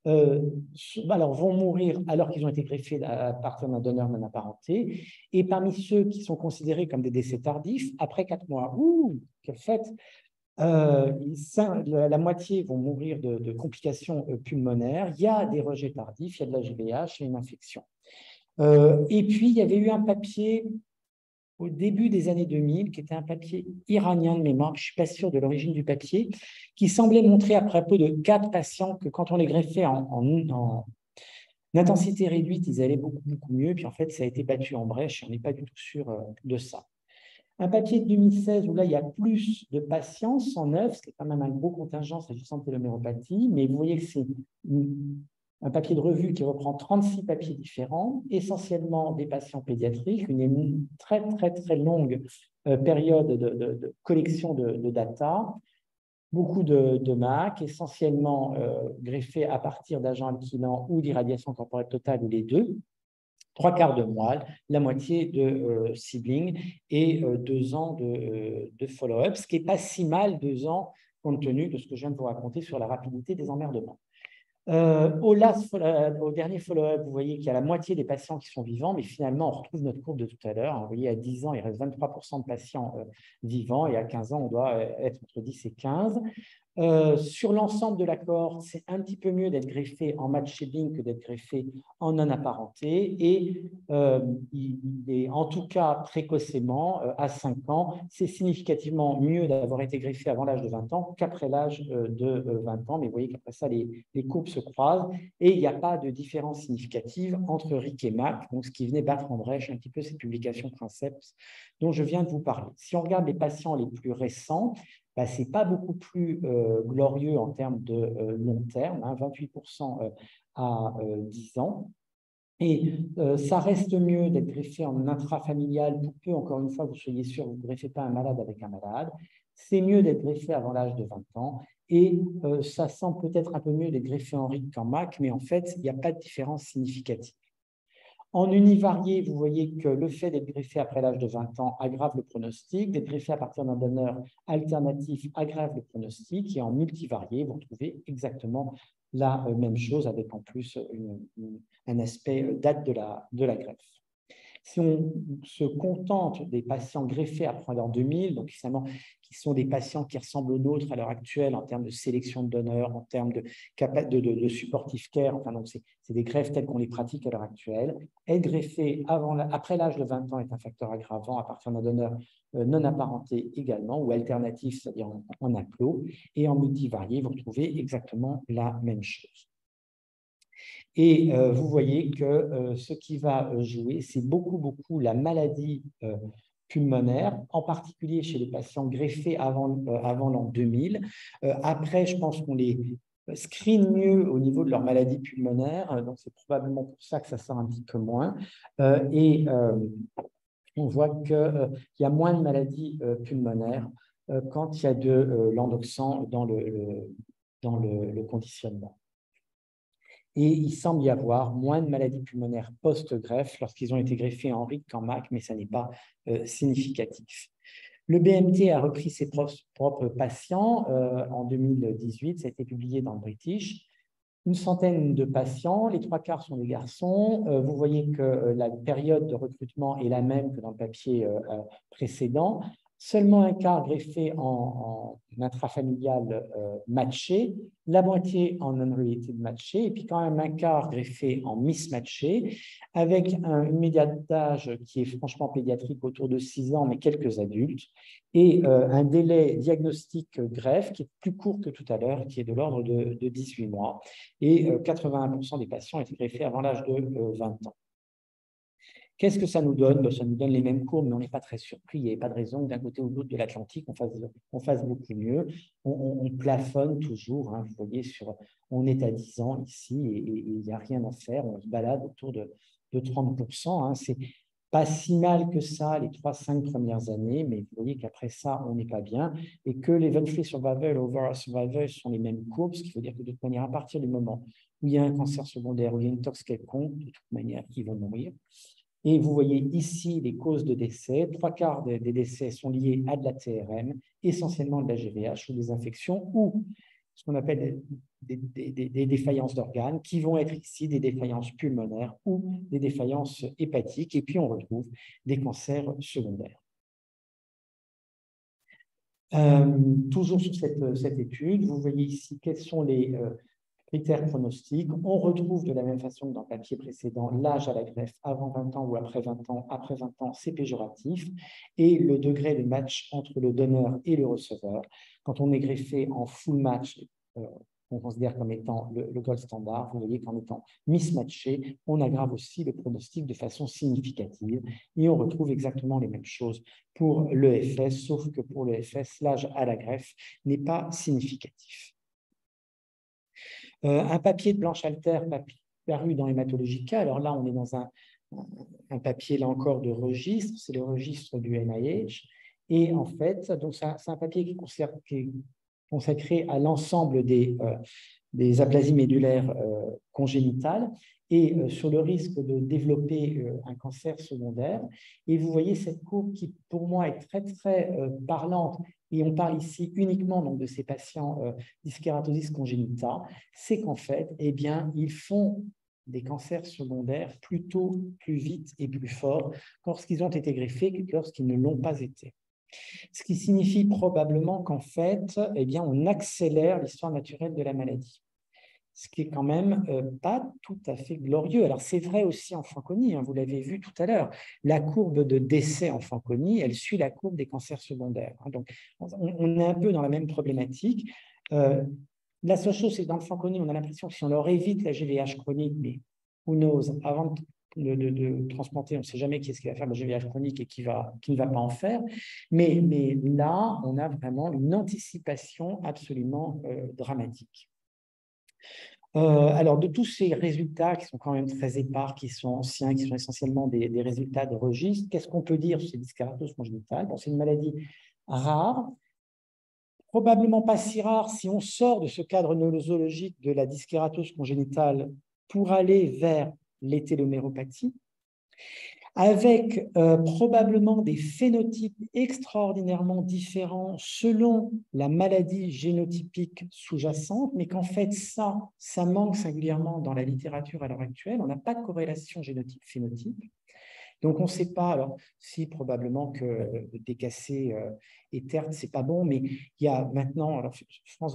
Alors vont mourir alors qu'ils ont été greffés à partir d'un donneur non apparenté. Et parmi ceux qui sont considérés comme des décès tardifs, après 4 mois, quelle fête, la moitié vont mourir de complications pulmonaires. Il y a des rejets tardifs, il y a de la GVH et une infection. Et puis, il y avait eu un papier au début des années 2000, qui était un papier iranien de mémoire, je ne suis pas sûr de l'origine du papier, qui semblait montrer à propos de 4 patients que quand on les greffait en intensité réduite, ils allaient beaucoup, beaucoup mieux. Puis en fait, ça a été battu en brèche et on n'est pas du tout sûr de ça. Un papier de 2016 où là, il y a plus de patients, 109, ce qui est quand même un gros contingent s'agissant de téloméropathie, mais vous voyez que c'est un papier de revue qui reprend 36 papiers différents, essentiellement des patients pédiatriques, une très, très, très longue période de collection de data, beaucoup de MAC, essentiellement greffés à partir d'agents alkylants ou d'irradiation corporelle totale ou les deux, 3/4 de moelle, la moitié de sibling et 2 ans de follow-up, ce qui n'est pas si mal, 2 ans, compte tenu de ce que je viens de vous raconter sur la rapidité des emmerdements. Au dernier follow-up, vous voyez qu'il y a la moitié des patients qui sont vivants, mais finalement, on retrouve notre courbe de tout à l'heure. Vous voyez, à 10 ans, il reste 23% de patients vivants, et à 15 ans, on doit être entre 10 et 15. Sur l'ensemble de la cohorte, c'est un petit peu mieux d'être greffé en match shading que d'être greffé en non apparenté. Et il est en tout cas précocement, à 5 ans, c'est significativement mieux d'avoir été greffé avant l'âge de 20 ans qu'après l'âge de 20 ans. Mais vous voyez qu'après ça, les courbes se croisent et il n'y a pas de différence significative entre RIC et MAC, donc ce qui venait battre en brèche un petit peu ces publications Princeps dont je viens de vous parler. Si on regarde les patients les plus récents, ce n'est pas beaucoup plus glorieux en termes de long terme, 28% à 10 ans. Et ça reste mieux d'être greffé en intrafamilial pour peu, encore une fois, vous soyez sûr, vous ne greffez pas un malade avec un malade. C'est mieux d'être greffé avant l'âge de 20 ans. Et ça semble peut-être un peu mieux d'être greffé en RIC qu'en MAC, mais en fait, il n'y a pas de différence significative. En univarié, vous voyez que le fait d'être greffé après l'âge de 20 ans aggrave le pronostic, d'être greffé à partir d'un donneur alternatif aggrave le pronostic, et en multivarié, vous retrouvez exactement la même chose avec en plus un aspect date de la greffe. Si on se contente des patients greffés après l'an 2000, donc finalement, qui sont des patients qui ressemblent aux nôtres à l'heure actuelle en termes de sélection de donneurs, en termes de supportive care, enfin, donc c'est des greffes telles qu'on les pratique à l'heure actuelle. Être greffé après l'âge de 20 ans est un facteur aggravant à partir d'un donneur non apparenté également, ou alternatif, c'est-à-dire en aplot, et en multivarié, vous retrouvez exactement la même chose. Et vous voyez que ce qui va jouer, c'est beaucoup la maladie pulmonaire, en particulier chez les patients greffés avant l'an 2000. Après, je pense qu'on les screen mieux au niveau de leur maladie pulmonaire, donc c'est probablement pour ça que ça sort un petit peu moins. Et on voit qu'il y a moins de maladies pulmonaires quand il y a de l'endoxan dans le conditionnement. Et il semble y avoir moins de maladies pulmonaires post-greffe lorsqu'ils ont été greffés en RIC qu'en MAC, mais ça n'est pas significatif. Le BMT a repris ses propres patients en 2018, ça a été publié dans le British. une centaine de patients, les 3/4 sont des garçons. Vous voyez que la période de recrutement est la même que dans le papier précédent. Seulement un quart greffé en intrafamilial matché, la moitié en unrelated matché, et puis quand même un quart greffé en mismatché, avec une médiane d'âge qui est franchement pédiatrique autour de 6 ans, mais quelques adultes, et un délai diagnostic greffe qui est plus court que tout à l'heure, qui est de l'ordre de 18 mois, et 81% des patients étaient greffés avant l'âge de 20 ans. Qu'est-ce que ça nous donne? Ça nous donne les mêmes courbes, mais on n'est pas très surpris. Il n'y avait pas de raison que d'un côté ou de l'autre de l'Atlantique, on fasse beaucoup mieux. On plafonne toujours. Hein, vous voyez, on est à 10 ans ici et il n'y a rien à faire. On se balade autour de 30%. Hein. C'est pas si mal que ça les 3-5 premières années, mais vous voyez qu'après ça, on n'est pas bien. Et que les event-free survival, overall survival sont les mêmes courbes, ce qui veut dire que de toute manière, à partir du moment où il y a un cancer secondaire, où il y a une tox quelconque, de toute manière, ils vont mourir. Et vous voyez ici les causes de décès. 3/4 des décès sont liés à de la TRM, essentiellement de la GVH ou des infections ou ce qu'on appelle des défaillances d'organes, qui vont être ici des défaillances pulmonaires ou des défaillances hépatiques. Et puis, on retrouve des cancers secondaires. Toujours sur cette étude, vous voyez ici quels sont les critères pronostiques. On retrouve de la même façon que dans le papier précédent l'âge à la greffe avant 20 ans ou après 20 ans. Après 20 ans, c'est péjoratif. Et le degré de match entre le donneur et le receveur. Quand on est greffé en full match, on considère comme étant le gold standard. Vous voyez qu'en étant mismatché, on aggrave aussi le pronostic de façon significative. Et on retrouve exactement les mêmes choses pour l'EFS, sauf que pour l'EFS, l'âge à la greffe n'est pas significatif. Un papier de Blanche-Alter paru dans Hématologica. Alors là, on est dans un papier, là encore, de registre. C'est le registre du NIH. Et en fait, c'est un papier qui est consacré à l'ensemble des aplasies médulaires congénitales et sur le risque de développer un cancer secondaire. Et vous voyez cette courbe qui, pour moi, est très, très parlante. Et on parle ici uniquement donc, de ces patients dyskeratosis congenita. C'est qu'en fait, eh bien, ils font des cancers secondaires plus tôt, plus vite et plus fort lorsqu'ils ont été greffés que lorsqu'ils ne l'ont pas été. Ce qui signifie probablement qu'en fait, eh bien, on accélère l'histoire naturelle de la maladie. Ce qui est quand même pas tout à fait glorieux. Alors, c'est vrai aussi en Fanconi, hein, vous l'avez vu tout à l'heure. La courbe de décès en Fanconi, elle suit la courbe des cancers secondaires. Hein, donc, on est un peu dans la même problématique. La seule chose, c'est que dans le Fanconi, on a l'impression que si on leur évite la GVH chronique, mais who knows, avant de transplanter, on ne sait jamais qui est-ce qui va faire la GVH chronique et qui ne va pas en faire. Mais là, on a vraiment une anticipation absolument dramatique. Alors, de tous ces résultats qui sont quand même très épars, qui sont anciens, qui sont essentiellement des résultats de registre, qu'est-ce qu'on peut dire sur ces dyskératoses congénitales? Bon, c'est une maladie rare, probablement pas si rare si on sort de ce cadre nosologique de la dyskératose congénitale pour aller vers l'étéloméropathie, avec probablement des phénotypes extraordinairement différents selon la maladie génotypique sous-jacente, mais qu'en fait, ça manque singulièrement dans la littérature à l'heure actuelle. On n'a pas de corrélation génotype-phénotype. Donc, on ne sait pas, alors si probablement que décasser et TERT, ce n'est pas bon, mais il y a maintenant, alors Flore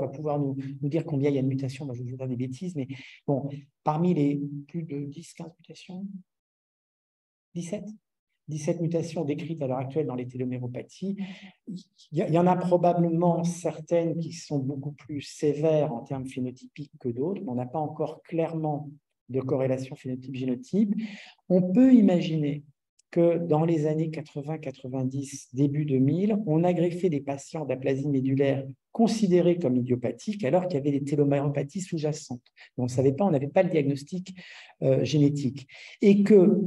va pouvoir nous dire combien il y a de mutations, moi je vais vous dire des bêtises, mais bon, parmi les plus de 10-15 mutations, 17 mutations décrites à l'heure actuelle dans les téloméropathies, il y en a probablement certaines qui sont beaucoup plus sévères en termes phénotypiques que d'autres, mais on n'a pas encore clairement de corrélation phénotype-génotype. On peut imaginer que dans les années 80-90, début 2000, on a greffé des patients d'aplasie médulaire considérés comme idiopathiques alors qu'il y avait des téloméropathies sous-jacentes. On ne savait pas, on n'avait pas le diagnostic génétique. Et que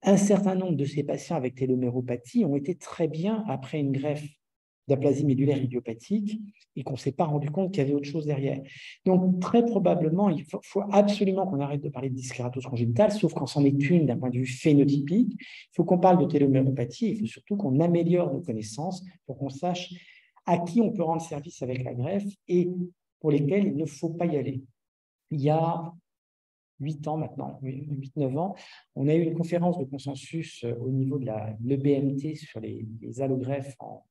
un certain nombre de ces patients avec téloméropathie ont été très bien après une greffe d'aplasie médulaire idiopathique et qu'on ne s'est pas rendu compte qu'il y avait autre chose derrière. Donc, très probablement, il faut absolument qu'on arrête de parler de dyskératose congénitale, sauf quand c'en est une d'un point de vue phénotypique. Il faut qu'on parle de téloméropathie, il faut surtout qu'on améliore nos connaissances pour qu'on sache à qui on peut rendre service avec la greffe et pour lesquels il ne faut pas y aller. Il y a 8 ans maintenant, 8-9 ans, on a eu une conférence de consensus au niveau de l'EBMT sur les allogreffes en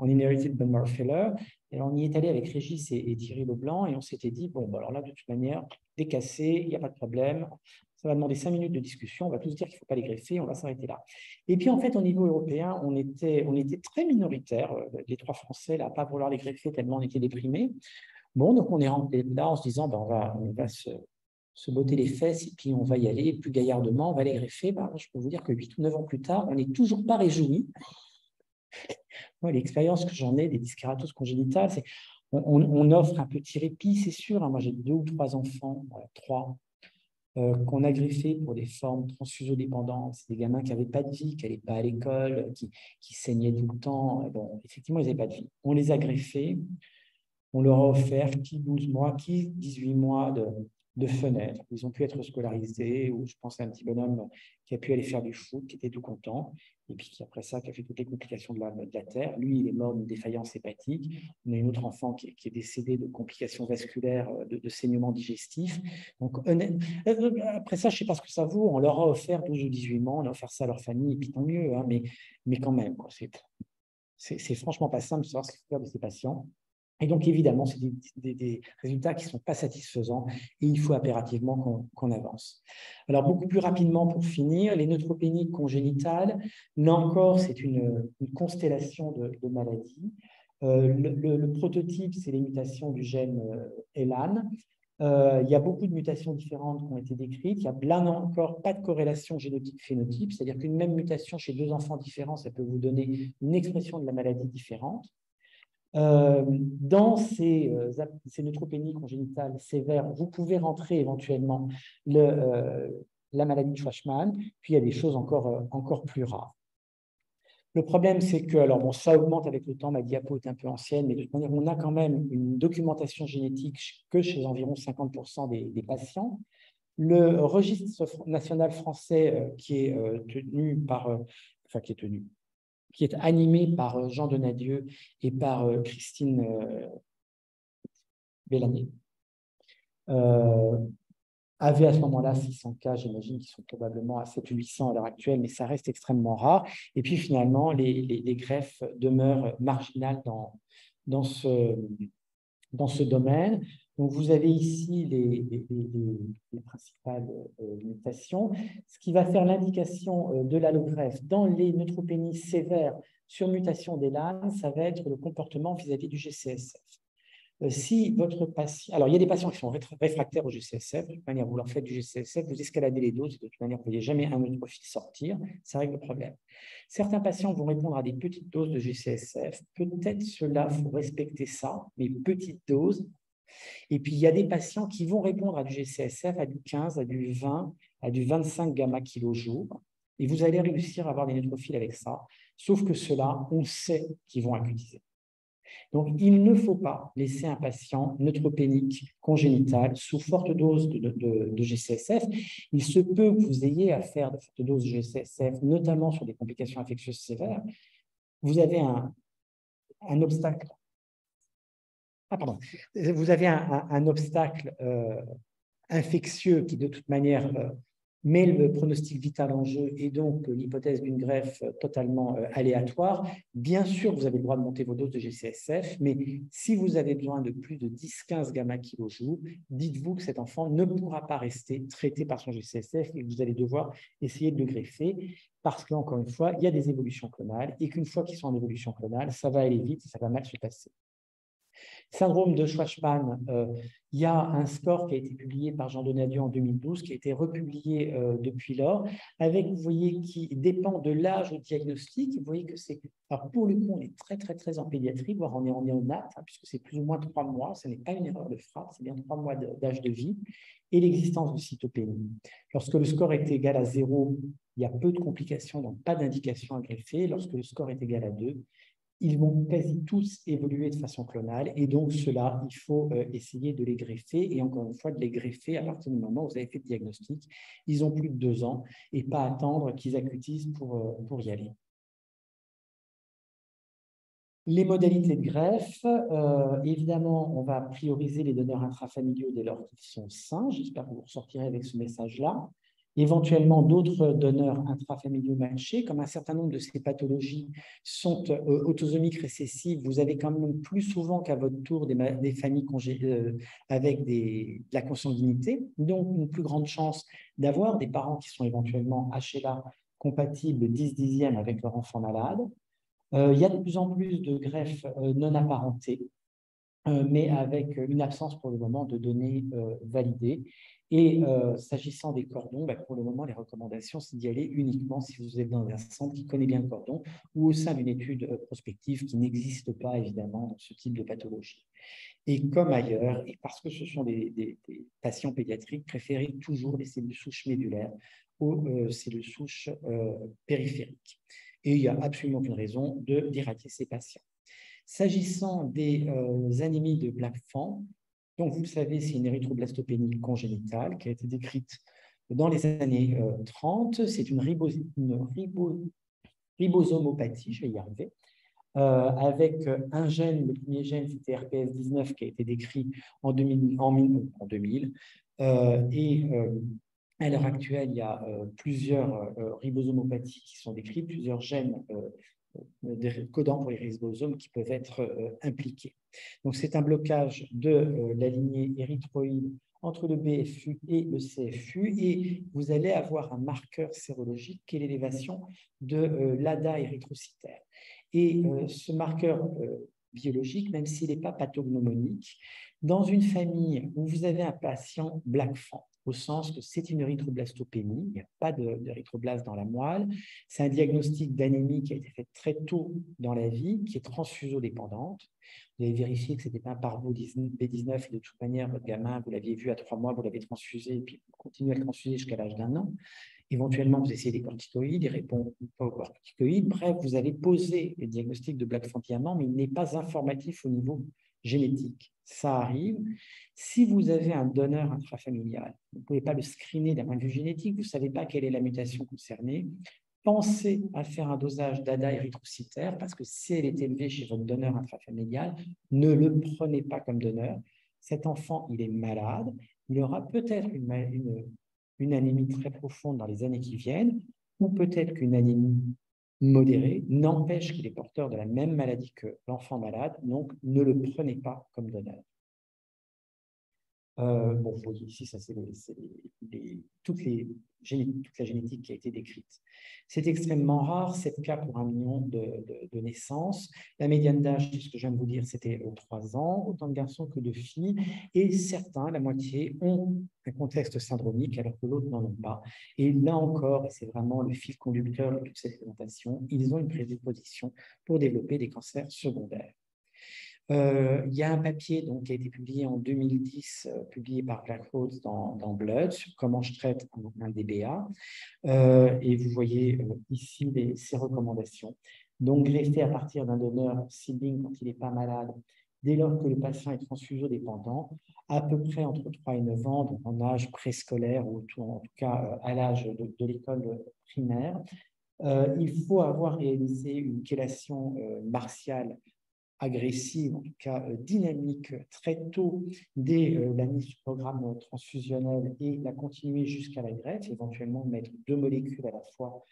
inherited bone marrow failure. Et on y est allé avec Régis et Thierry Leblanc et on s'était dit, bon, alors là, de toute manière, décassé, il n'y a pas de problème. Ça va demander 5 minutes de discussion, on va tous dire qu'il ne faut pas les greffer, on va s'arrêter là. Et puis, en fait, au niveau européen, on était très minoritaires, les 3 Français, là, à ne pas vouloir les greffer tellement on était déprimés. Bon, donc on est rentré là en se disant, ben, on va se botter les fesses et puis on va y aller plus gaillardement, on va les greffer. Ben, je peux vous dire que 8 ou 9 ans plus tard, on n'est toujours pas réjouis. Moi, l'expérience que j'en ai des dyskératoses congénitales, c'est on offre un petit répit, c'est sûr. Hein. Moi, j'ai 2 ou 3 enfants, 3, qu'on a greffés pour des formes transfusodépendantes. C'est des gamins qui n'avaient pas de vie, qui n'allaient pas à l'école, qui saignaient tout le temps. Bon, effectivement, ils n'avaient pas de vie. On les a greffés. On leur a offert qui 12 mois, qui 18 mois de fenêtre. Ils ont pu être scolarisés, ou je pense à un petit bonhomme qui a pu aller faire du foot, qui était tout content, et puis qui, après ça, qui a fait toutes les complications de la terre. Lui, il est mort d'une défaillance hépatique. On a une autre enfant qui est décédée de complications vasculaires, de saignements digestifs. Donc, après ça, je ne sais pas ce que ça vaut. On leur a offert 12 ou 18 mois, on a offert ça à leur famille, et puis tant mieux, hein, mais quand même, c'est franchement pas simple de savoir ce qu'il faut faire de ces patients. Et donc, évidemment, c'est des résultats qui ne sont pas satisfaisants et il faut impérativement qu'on avance. Alors, beaucoup plus rapidement pour finir, les neutropénies congénitales, là encore, c'est une constellation de maladies. Le prototype, c'est les mutations du gène ELAN. Il y a beaucoup de mutations différentes qui ont été décrites. Il y a là encore pas de corrélation génotype-phénotype, c'est-à-dire qu'une même mutation chez 2 enfants différents, ça peut vous donner une expression de la maladie différente. Dans ces neutropénies congénitales sévères, vous pouvez rentrer éventuellement la maladie de Schwarzman, puis il y a des choses encore plus rares. Le problème, c'est que, alors bon, ça augmente avec le temps, ma diapo est un peu ancienne, mais de toute manière, on a quand même une documentation génétique que chez environ 50% des patients. Le registre national français qui est tenu par, enfin qui est tenu, qui est animé par Jean Donadieu et par Christine Bellanier, avait à ce moment-là 600 cas, j'imagine, qui sont probablement à 700-800 à l'heure actuelle, mais ça reste extrêmement rare. Et puis finalement, les greffes demeurent marginales dans ce domaine. Donc, vous avez ici les principales mutations. Ce qui va faire l'indication de l'allogreffe dans les neutropénies sévères sur mutation des LAN, ça va être le comportement vis-à-vis du GCSF. Si votre patient... Alors, il y a des patients qui sont réfractaires au GCSF. De toute manière, vous leur faites du GCSF, vous escaladez les doses, et de toute manière, vous ne voyez jamais un neutrophile sortir. Ça règle le problème. Certains patients vont répondre à des petites doses de GCSF. Peut-être cela, il faut respecter ça, mais petites doses. Et puis, il y a des patients qui vont répondre à du GCSF, à du 15, à du 20, à du 25 gamma kilojoule. Et vous allez réussir à avoir des neutrophiles avec ça. Sauf que ceux-là, on sait qu'ils vont acutiser. Donc, il ne faut pas laisser un patient neutropénique congénital sous forte dose de GCSF. Il se peut que vous ayez à faire de fortes doses de GCSF, notamment sur des complications infectieuses sévères. Vous avez un obstacle. Ah, pardon. Vous avez un obstacle infectieux qui, de toute manière, met le pronostic vital en jeu et donc l'hypothèse d'une greffe totalement aléatoire. Bien sûr, vous avez le droit de monter vos doses de GCSF, mais si vous avez besoin de plus de 10-15 gamma kilojoule, dites-vous que cet enfant ne pourra pas rester traité par son GCSF et que vous allez devoir essayer de le greffer parce qu'encore une fois, il y a des évolutions clonales et qu'une fois qu'ils sont en évolution clonale, ça va aller vite et ça va mal se passer. Syndrome de Schwarzman, il y a un score qui a été publié par Jean Donadieu en 2012, qui a été republié depuis lors, avec, vous voyez, qui dépend de l'âge au diagnostic. Vous voyez que c'est, alors pour le coup, on est très, très, très en pédiatrie, voire on est en néonat, hein, puisque c'est plus ou moins 3 mois, ce n'est pas une erreur de frappe, c'est bien 3 mois d'âge de vie, et l'existence de cytopénie. Lorsque le score est égal à 0, il y a peu de complications, donc pas d'indication à greffer. Lorsque le score est égal à 2, ils vont quasi tous évoluer de façon clonale et donc cela, il faut essayer de les greffer et encore une fois de les greffer à partir du moment où vous avez fait le diagnostic. Ils ont plus de 2 ans et pas attendre qu'ils acutisent pour y aller. Les modalités de greffe, évidemment, on va prioriser les donneurs intrafamiliaux dès lors qu'ils sont sains. J'espère que vous ressortirez avec ce message-là. Éventuellement, d'autres donneurs intrafamiliaux matchés, comme un certain nombre de ces pathologies sont autosomiques récessives, vous avez quand même plus souvent qu'à votre tour des familles avec de la consanguinité, donc une plus grande chance d'avoir des parents qui sont éventuellement HLA compatibles 10/10 avec leur enfant malade. Il y a de plus en plus de greffes non apparentées, mais avec une absence pour le moment de données validées. Et s'agissant des cordons, pour le moment, les recommandations, c'est d'y aller uniquement si vous êtes dans un centre qui connaît bien le cordon ou au sein d'une étude prospective qui n'existe pas, évidemment, dans ce type de pathologie. Et comme ailleurs, et parce que ce sont des patients pédiatriques, préférez toujours les cellules souches médulaires aux cellules souches périphériques. Et il n'y a absolument aucune raison d'irradier ces patients. S'agissant des anémies de Blackfan, donc vous le savez, c'est une érythroblastopénie congénitale qui a été décrite dans les années 30. C'est une ribosomopathie, je vais y arriver, avec un gène, le premier gène, c'était RPS19, qui a été décrit en 2000. À l'heure actuelle, il y a plusieurs ribosomopathies qui sont décrites, plusieurs gènes codants pour les ribosomes qui peuvent être impliqués. Donc, c'est un blocage de la lignée érythroïde entre le BFU et le CFU, et vous allez avoir un marqueur sérologique qui est l'élévation de l'ADA érythrocytaire. Et ce marqueur biologique, même s'il n'est pas pathognomonique, dans une famille où vous avez un patient Blackfan, au sens que c'est une érythroblastopénie, il n'y a pas d'érythroblaste dans la moelle, c'est un diagnostic d'anémie qui a été fait très tôt dans la vie, qui est transfusodépendante. Vous avez vérifié que ce n'était pas un parvo B19, et de toute manière, votre gamin, vous l'aviez vu à 3 mois, vous l'avez transfusé, et puis vous continuez à le transfuser jusqu'à l'âge d'1 an. Éventuellement, vous essayez des corticoïdes, il répond pas aux corticoïdes. Bref, vous avez posé le diagnostic de Blackfan-Diamant, mais il n'est pas informatif au niveau génétique. Ça arrive. Si vous avez un donneur intrafamilial, vous ne pouvez pas le screener d'un point de vue génétique, vous ne savez pas quelle est la mutation concernée, pensez à faire un dosage d'ADA érythrocytaire, parce que si elle est élevée chez votre donneur intrafamilial, ne le prenez pas comme donneur. Cet enfant, il est malade, il aura peut-être une anémie très profonde dans les années qui viennent, ou peut-être qu'une anémie modérée n'empêche qu'il est porteur de la même maladie que l'enfant malade, donc ne le prenez pas comme donneur. Bon, vous voyez ici, ça c'est toute la génétique qui a été décrite. C'est extrêmement rare, 7 cas pour 1 million de naissances. La médiane d'âge, ce que je viens de vous dire, c'était 3 ans, autant de garçons que de filles. Et certains, la moitié, ont un contexte syndromique, alors que l'autre n'en ont pas. Et là encore, et c'est vraiment le fil conducteur de toute cette présentation, ils ont une prédisposition pour développer des cancers secondaires. Il y a un papier donc, qui a été publié en 2010, publié par Blackroads dans Blood, sur comment je traite un DBA. Et vous voyez ici ces recommandations. Donc, greffer à partir d'un donneur sibling quand il n'est pas malade, dès lors que le patient est transfuso-dépendant, à peu près entre 3 et 9 ans, donc en âge préscolaire ou en tout cas à l'âge de l'école primaire. Il faut avoir réalisé une chélation martiale agressive, en tout cas dynamique, très tôt dès la mise sur programme transfusionnel et la continuer jusqu'à la greffe, éventuellement mettre 2 molécules à la fois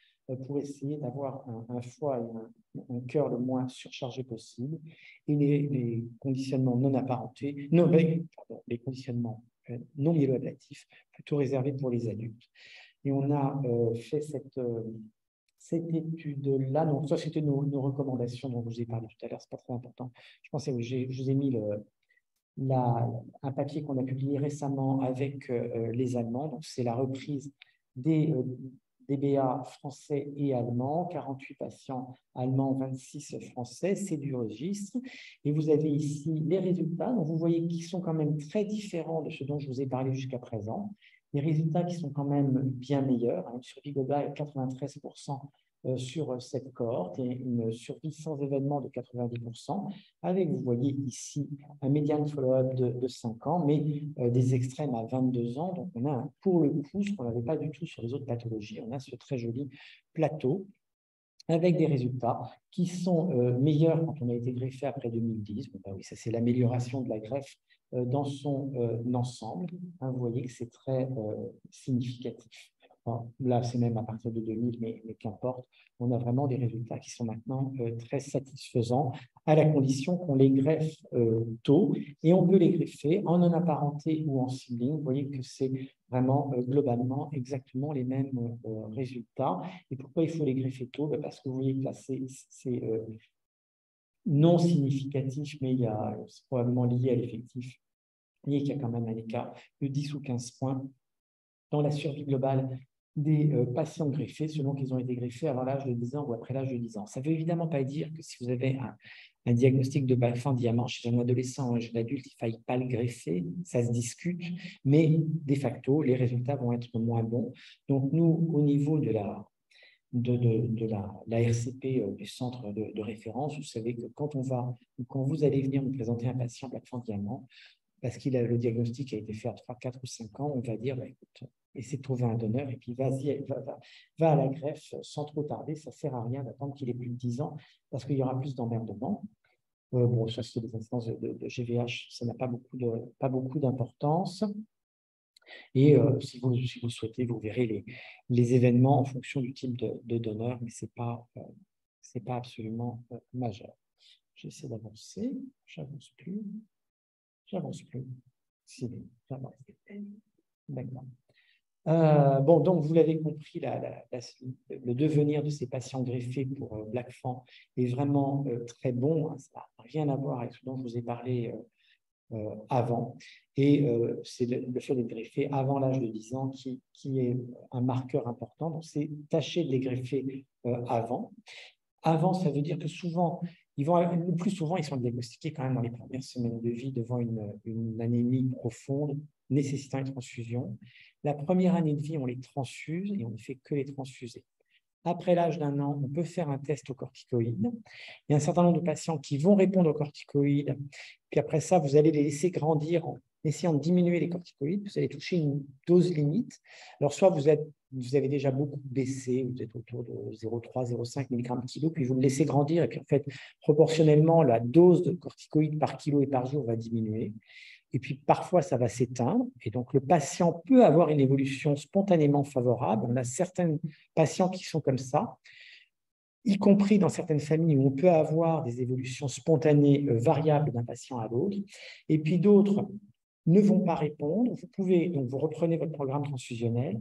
pour essayer d'avoir un foie et un cœur le moins surchargé possible. Et les conditionnements non apparentés, les conditionnements non myéloablatifs, plutôt réservés pour les adultes. Et on a fait cette étude-là, donc ça c'était nos recommandations dont je vous ai parlé tout à l'heure, c'est pas très important. Je pense que je vous ai mis un papier qu'on a publié récemment avec les Allemands, donc c'est la reprise des DBA français et allemands, 48 patients allemands, 26 français, c'est du registre. Et vous avez ici les résultats, donc vous voyez qu'ils sont quand même très différents de ce dont je vous ai parlé jusqu'à présent. Les résultats qui sont quand même bien meilleurs, une survie globale de 93% sur cette cohorte et une survie sans événement de 90%, avec, vous voyez ici, un médian follow-up de 5 ans, mais des extrêmes à 22 ans. Donc, on a pour le coup, ce qu'on n'avait pas du tout sur les autres pathologies, on a ce très joli plateau avec des résultats qui sont meilleurs quand on a été greffé après 2010. Bon, ben oui, ça c'est l'amélioration de la greffe dans son ensemble. Hein, vous voyez que c'est très significatif. Enfin, là, c'est même à partir de 2000, mais qu'importe, on a vraiment des résultats qui sont maintenant très satisfaisants, à la condition qu'on les greffe tôt, et on peut les greffer en non-apparenté ou en sibling. Vous voyez que c'est vraiment globalement exactement les mêmes résultats. Et pourquoi il faut les greffer tôt? Parce que vous voyez que là, c'est non significatif, mais c'est probablement lié à l'effectif. Vous voyez qu'il y a quand même un écart de 10 ou 15 points dans la survie globale des patients greffés, selon qu'ils ont été greffés avant l'âge de 10 ans ou après l'âge de 10 ans. Ça ne veut évidemment pas dire que si vous avez un diagnostic de Balfin-Diamant chez un adolescent ou un jeune adulte, il ne faille pas le greffer, ça se discute, mais de facto, les résultats vont être moins bons. Donc nous, au niveau de la RCP du centre de référence, vous savez que quand vous allez venir nous présenter un patient Balfin-Diamant, parce que le diagnostic a été fait à 3, 4 ou 5 ans, on va dire, bah, écoute, essaie de trouver un donneur et puis vas-y, va à la greffe sans trop tarder. Ça ne sert à rien d'attendre qu'il ait plus de 10 ans parce qu'il y aura plus d'emmerdement. Bon, ça, c'est des instances de GVH, ça n'a pas beaucoup d'importance. Et si vous le souhaitez, vous verrez les événements en fonction du type de donneur, mais ce n'est pas absolument majeur. J'essaie d'avancer, j'avance plus. J'avance. D'accord. Bon, donc vous l'avez compris, le devenir de ces patients greffés pour Blackfan est vraiment très bon. Hein, ça n'a rien à voir avec ce dont je vous ai parlé avant. Et c'est le fait d'être greffé avant l'âge de 10 ans qui est un marqueur important. Donc, c'est tâcher de les greffer avant. Avant, ça veut dire que souvent, le plus souvent, ils sont diagnostiqués quand même dans les premières semaines de vie devant une anémie profonde nécessitant une transfusion. La première année de vie, on les transfuse et on ne fait que les transfuser. Après l'âge d'1 an, on peut faire un test aux corticoïdes. Il y a un certain nombre de patients qui vont répondre aux corticoïdes. Puis après ça, vous allez les laisser grandir en essayant de diminuer les corticoïdes. Vous allez toucher une dose limite. Alors, soit vous avez déjà beaucoup baissé, vous êtes autour de 0,3, 0,5 mg/kg, puis vous le laissez grandir. Et puis, en fait, proportionnellement, la dose de corticoïdes par kilo et par jour va diminuer. Et puis, parfois, ça va s'éteindre. Et donc, le patient peut avoir une évolution spontanément favorable. On a certains patients qui sont comme ça, y compris dans certaines familles où on peut avoir des évolutions spontanées variables d'un patient à l'autre. Et puis, d'autres ne vont pas répondre. Donc, vous reprenez votre programme transfusionnel.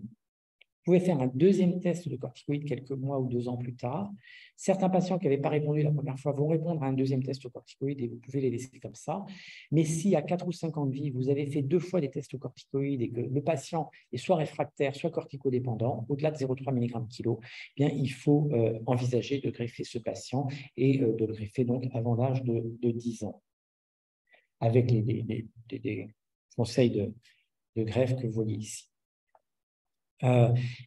Vous pouvez faire un deuxième test de corticoïdes quelques mois ou 2 ans plus tard. Certains patients qui n'avaient pas répondu la première fois vont répondre à un deuxième test de corticoïdes et vous pouvez les laisser comme ça. Mais si à 4 ou 5 ans de vie, vous avez fait 2 fois des tests de corticoïdes et que le patient est soit réfractaire, soit corticodépendant, au-delà de 0,3 mg/kg, bien, il faut envisager de greffer ce patient et de le greffer donc avant l'âge de 10 ans, avec les conseils de greffe que vous voyez ici.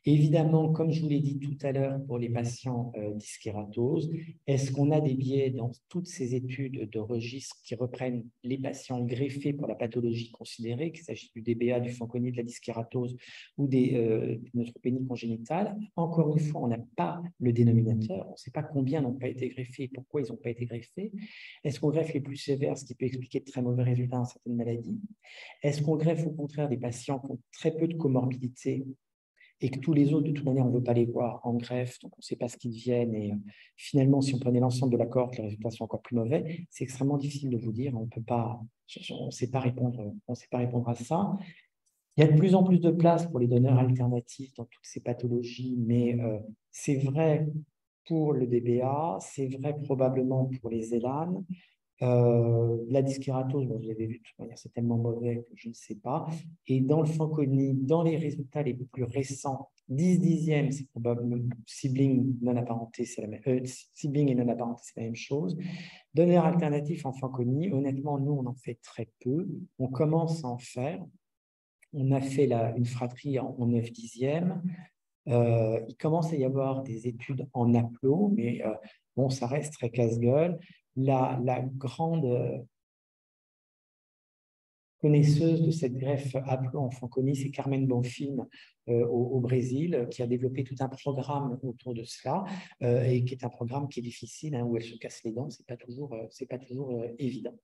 Évidemment, comme je vous l'ai dit tout à l'heure pour les patients d'ischératose, est-ce qu'on a des biais dans toutes ces études de registre qui reprennent les patients greffés pour la pathologie considérée, qu'il s'agit du DBA, du Fanconi, de la dyskératose ou des neutropénies congénitales? Encore une fois, on n'a pas le dénominateur, on ne sait pas combien n'ont pas été greffés et pourquoi ils n'ont pas été greffés. Est-ce qu'on greffe les plus sévères, ce qui peut expliquer de très mauvais résultats dans certaines maladies? Est-ce qu'on greffe au contraire des patients qui ont très peu de comorbidités et que tous les autres, de toute manière, on ne veut pas les voir en greffe, donc on ne sait pas ce qu'ils deviennent. Et finalement, si on prenait l'ensemble de la cohorte, les résultats sont encore plus mauvais. C'est extrêmement difficile de vous dire. On ne sait pas répondre à ça. Il y a de plus en plus de place pour les donneurs alternatifs dans toutes ces pathologies, mais c'est vrai pour le DBA, c'est vrai probablement pour les ELAN. La dyskératose, bon, vous avez vu, de toute manière, c'est tellement mauvais que je ne sais pas. Et dans le Fanconi, dans les résultats les plus récents, 10 dixièmes, c'est probablement sibling non apparenté, c'est la même, sibling et non apparenté, c'est la même chose. Donneurs alternatifs en Fanconi, honnêtement, nous, on en fait très peu. On commence à en faire. On a fait une fratrie en 9 dixièmes. Il commence à y avoir des études en aplo, mais bon, ça reste très casse-gueule. La grande connaisseuse de cette greffe aplomb en Fanconi, c'est Carmen Bonfim au Brésil, qui a développé tout un programme autour de cela, et qui est un programme qui est difficile, hein, où elle se casse les dents, c'est pas toujours évident.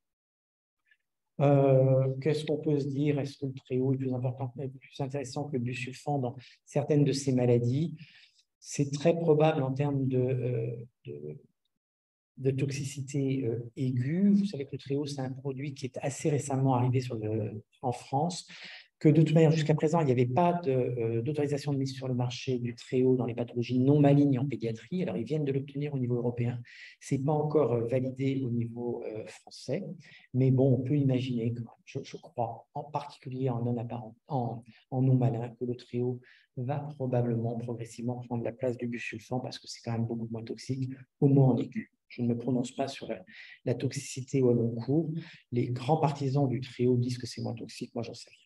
Qu'est-ce qu'on peut se dire? Est-ce que le Tréo est plus important, plus intéressant que le busulfan dans certaines de ces maladies? C'est très probable en termes de toxicité aiguë. Vous savez que le Tréo, c'est un produit qui est assez récemment arrivé en France, que de toute manière, jusqu'à présent, il n'y avait pas d'autorisation de mise sur le marché du Tréo dans les pathologies non malignes en pédiatrie. Alors, ils viennent de l'obtenir au niveau européen. Ce n'est pas encore validé au niveau français, mais bon, on peut imaginer, je crois, en particulier en non apparent, en non malin, que le Tréo va probablement progressivement prendre la place du busulfan parce que c'est quand même beaucoup moins toxique, au moins en aigu. Je ne me prononce pas sur la toxicité au long cours. Les grands partisans du Tréo disent que c'est moins toxique, moi j'en sais rien.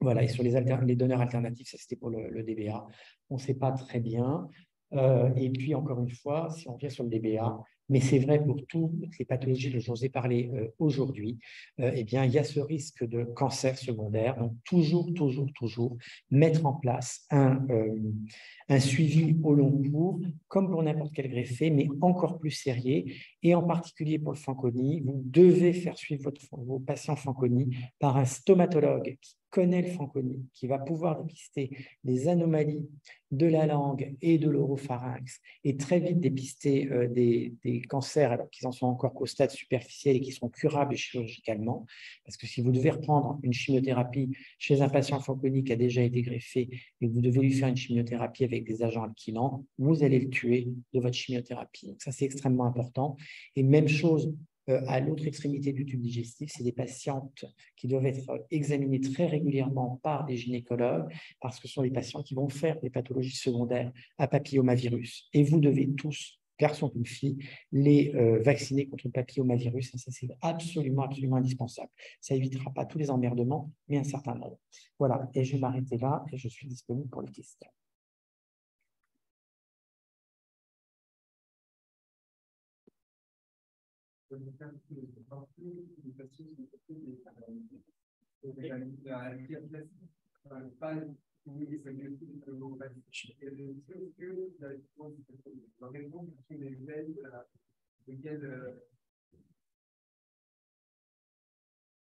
Voilà, et sur les donneurs alternatifs, ça c'était pour le DBA, on ne sait pas très bien. Et puis encore une fois, si on revient sur le DBA, mais c'est vrai pour toutes les pathologies dont je vous ai parlé aujourd'hui, eh bien, il y a ce risque de cancer secondaire. Donc, toujours mettre en place un suivi au long cours, comme pour n'importe quel greffé, mais encore plus sérieux. Et en particulier pour le Fanconi, vous devez faire suivre vos patients Fanconi par un stomatologue qui connaît le Fanconi, qui va pouvoir dépister les anomalies de la langue et de l'oropharynx et très vite dépister des cancers alors qu'ils en sont encore qu'au stade superficiel et qui sont curables chirurgicalement. Parce que si vous devez reprendre une chimiothérapie chez un patient Fanconi qui a déjà été greffé et que vous devez lui faire une chimiothérapie avec des agents alkylants, vous allez le tuer de votre chimiothérapie. Donc ça, c'est extrêmement important. Et même chose à l'autre extrémité du tube digestif, c'est des patientes qui doivent être examinées très régulièrement par des gynécologues parce que ce sont des patients qui vont faire des pathologies secondaires à papillomavirus. Et vous devez tous, garçons ou filles, les vacciner contre le papillomavirus. Et ça, c'est absolument indispensable. Ça évitera pas tous les emmerdements, mais un certain nombre. Voilà, et je vais m'arrêter là et je suis disponible pour les questions.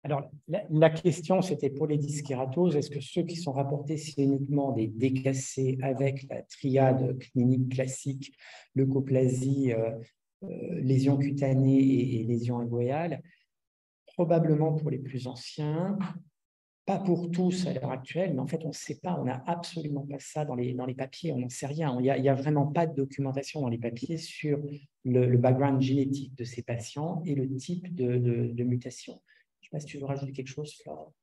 Alors, la question, c'était pour les dyskératoses, est-ce que ceux qui sont rapportés, c'est uniquement des décassés avec la triade clinique classique, leucoplasie, lésions cutanées et lésions inguéales? Probablement pour les plus anciens, pas pour tous à l'heure actuelle, mais en fait, on ne sait pas, on n'a absolument pas ça dans les papiers, on n'en sait rien. Il n'y a vraiment pas de documentation dans les papiers sur le background génétique de ces patients et le type de mutation. Je ne sais pas si tu veux rajouter quelque chose, Flore.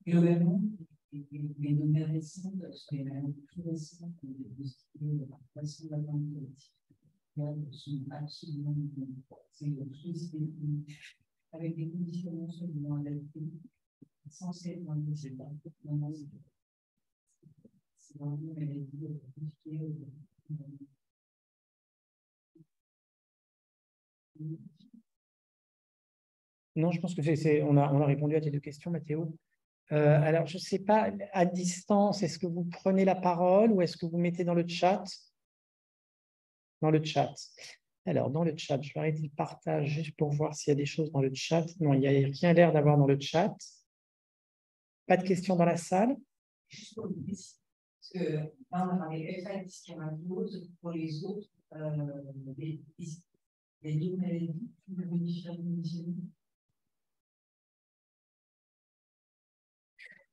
Globalement, les données récentes, sont les maladies plus récentes de ce qui est la façon d'attendre sont absolument avec des conditions non seulement adaptées, censées être dans le c'est vraiment une maladie compliquée. Non, je pense que on a répondu à tes deux questions, Mathéo. Alors, je ne sais pas, à distance, est-ce que vous prenez la parole ou est-ce que vous mettez dans le chat? Dans le chat. Alors, dans le chat, je vais arrêter le partage juste pour voir s'il y a des choses dans le chat. Non, il n'y a rien l'air d'avoir dans le chat. Pas de questions dans la salle? Juste pour vous dire, parce que là, on a parlé dyskératose, pour les autres, les deux maladies, le bénéficiaire de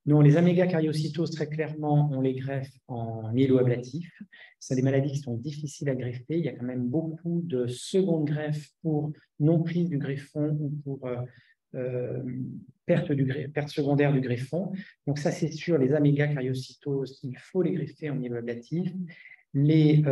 Non, les amégacariocytoses, très clairement, on les greffe en myéloablatif. Ce sont des maladies qui sont difficiles à greffer. Il y a quand même beaucoup de secondes greffes pour non-prise du greffon ou pour perte secondaire du greffon. Donc ça, c'est sûr, les amégacariocytoses, il faut les greffer en myéloablatif. Les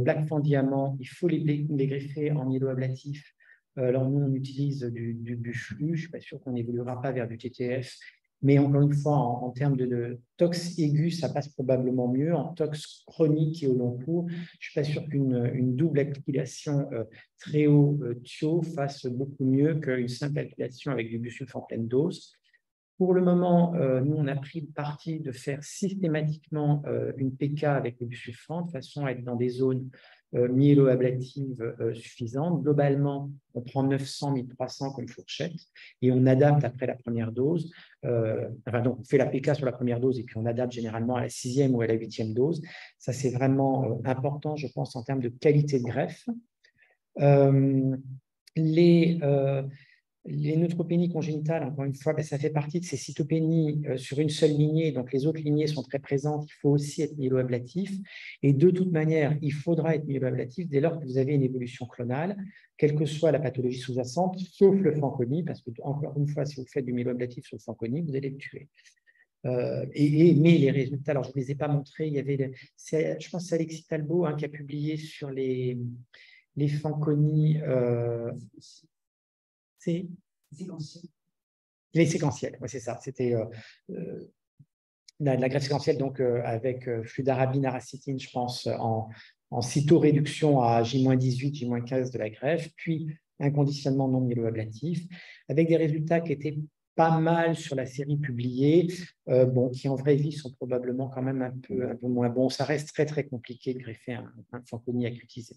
plaques en diamant, il faut les greffer en myéloablatif. Alors nous, on utilise du flux. Je ne suis pas sûr qu'on n'évoluera pas vers du TTF. Mais encore une fois, en termes de tox aigu, ça passe probablement mieux. En tox chronique et au long cours, je ne suis pas sûr qu'une double activation très haut thio fasse beaucoup mieux qu'une simple activation avec du busulf en pleine dose. Pour le moment, nous, on a pris le parti de faire systématiquement une PK avec le busulfan de façon à être dans des zones myélo-ablatives suffisantes. Globalement, on prend 900-1300 comme fourchette et on adapte après la première dose. Donc, on fait la PK sur la première dose et puis on adapte généralement à la 6e ou à la 8e dose. Ça, c'est vraiment important, je pense, en termes de qualité de greffe. Les neutropénies congénitales, encore une fois, ça fait partie de ces cytopénies sur une seule lignée, donc les autres lignées sont très présentes, il faut aussi être myéloablatif. Et de toute manière, il faudra être myéloablatif dès lors que vous avez une évolution clonale, quelle que soit la pathologie sous-jacente, sauf le Fanconi, parce que, encore une fois, si vous faites du myéloablatif sur le Fanconi, vous allez le tuer. Mais les résultats, alors je ne vous les ai pas montrés, il y avait, je pense que c'est Alexis Talbot qui a publié sur les Fanconi. C'est les séquentiels, oui, c'est ça. C'était la greffe séquentielle donc, avec fludarabine, aracitine, je pense, en cytoréduction à J-18, J-15 de la greffe, puis un conditionnement non myéloablatif, avec des résultats qui étaient pas mal sur la série publiée, qui en vraie vie sont probablement quand même un peu moins bons. Ça reste très, très compliqué de greffer un Fanconi acutisé.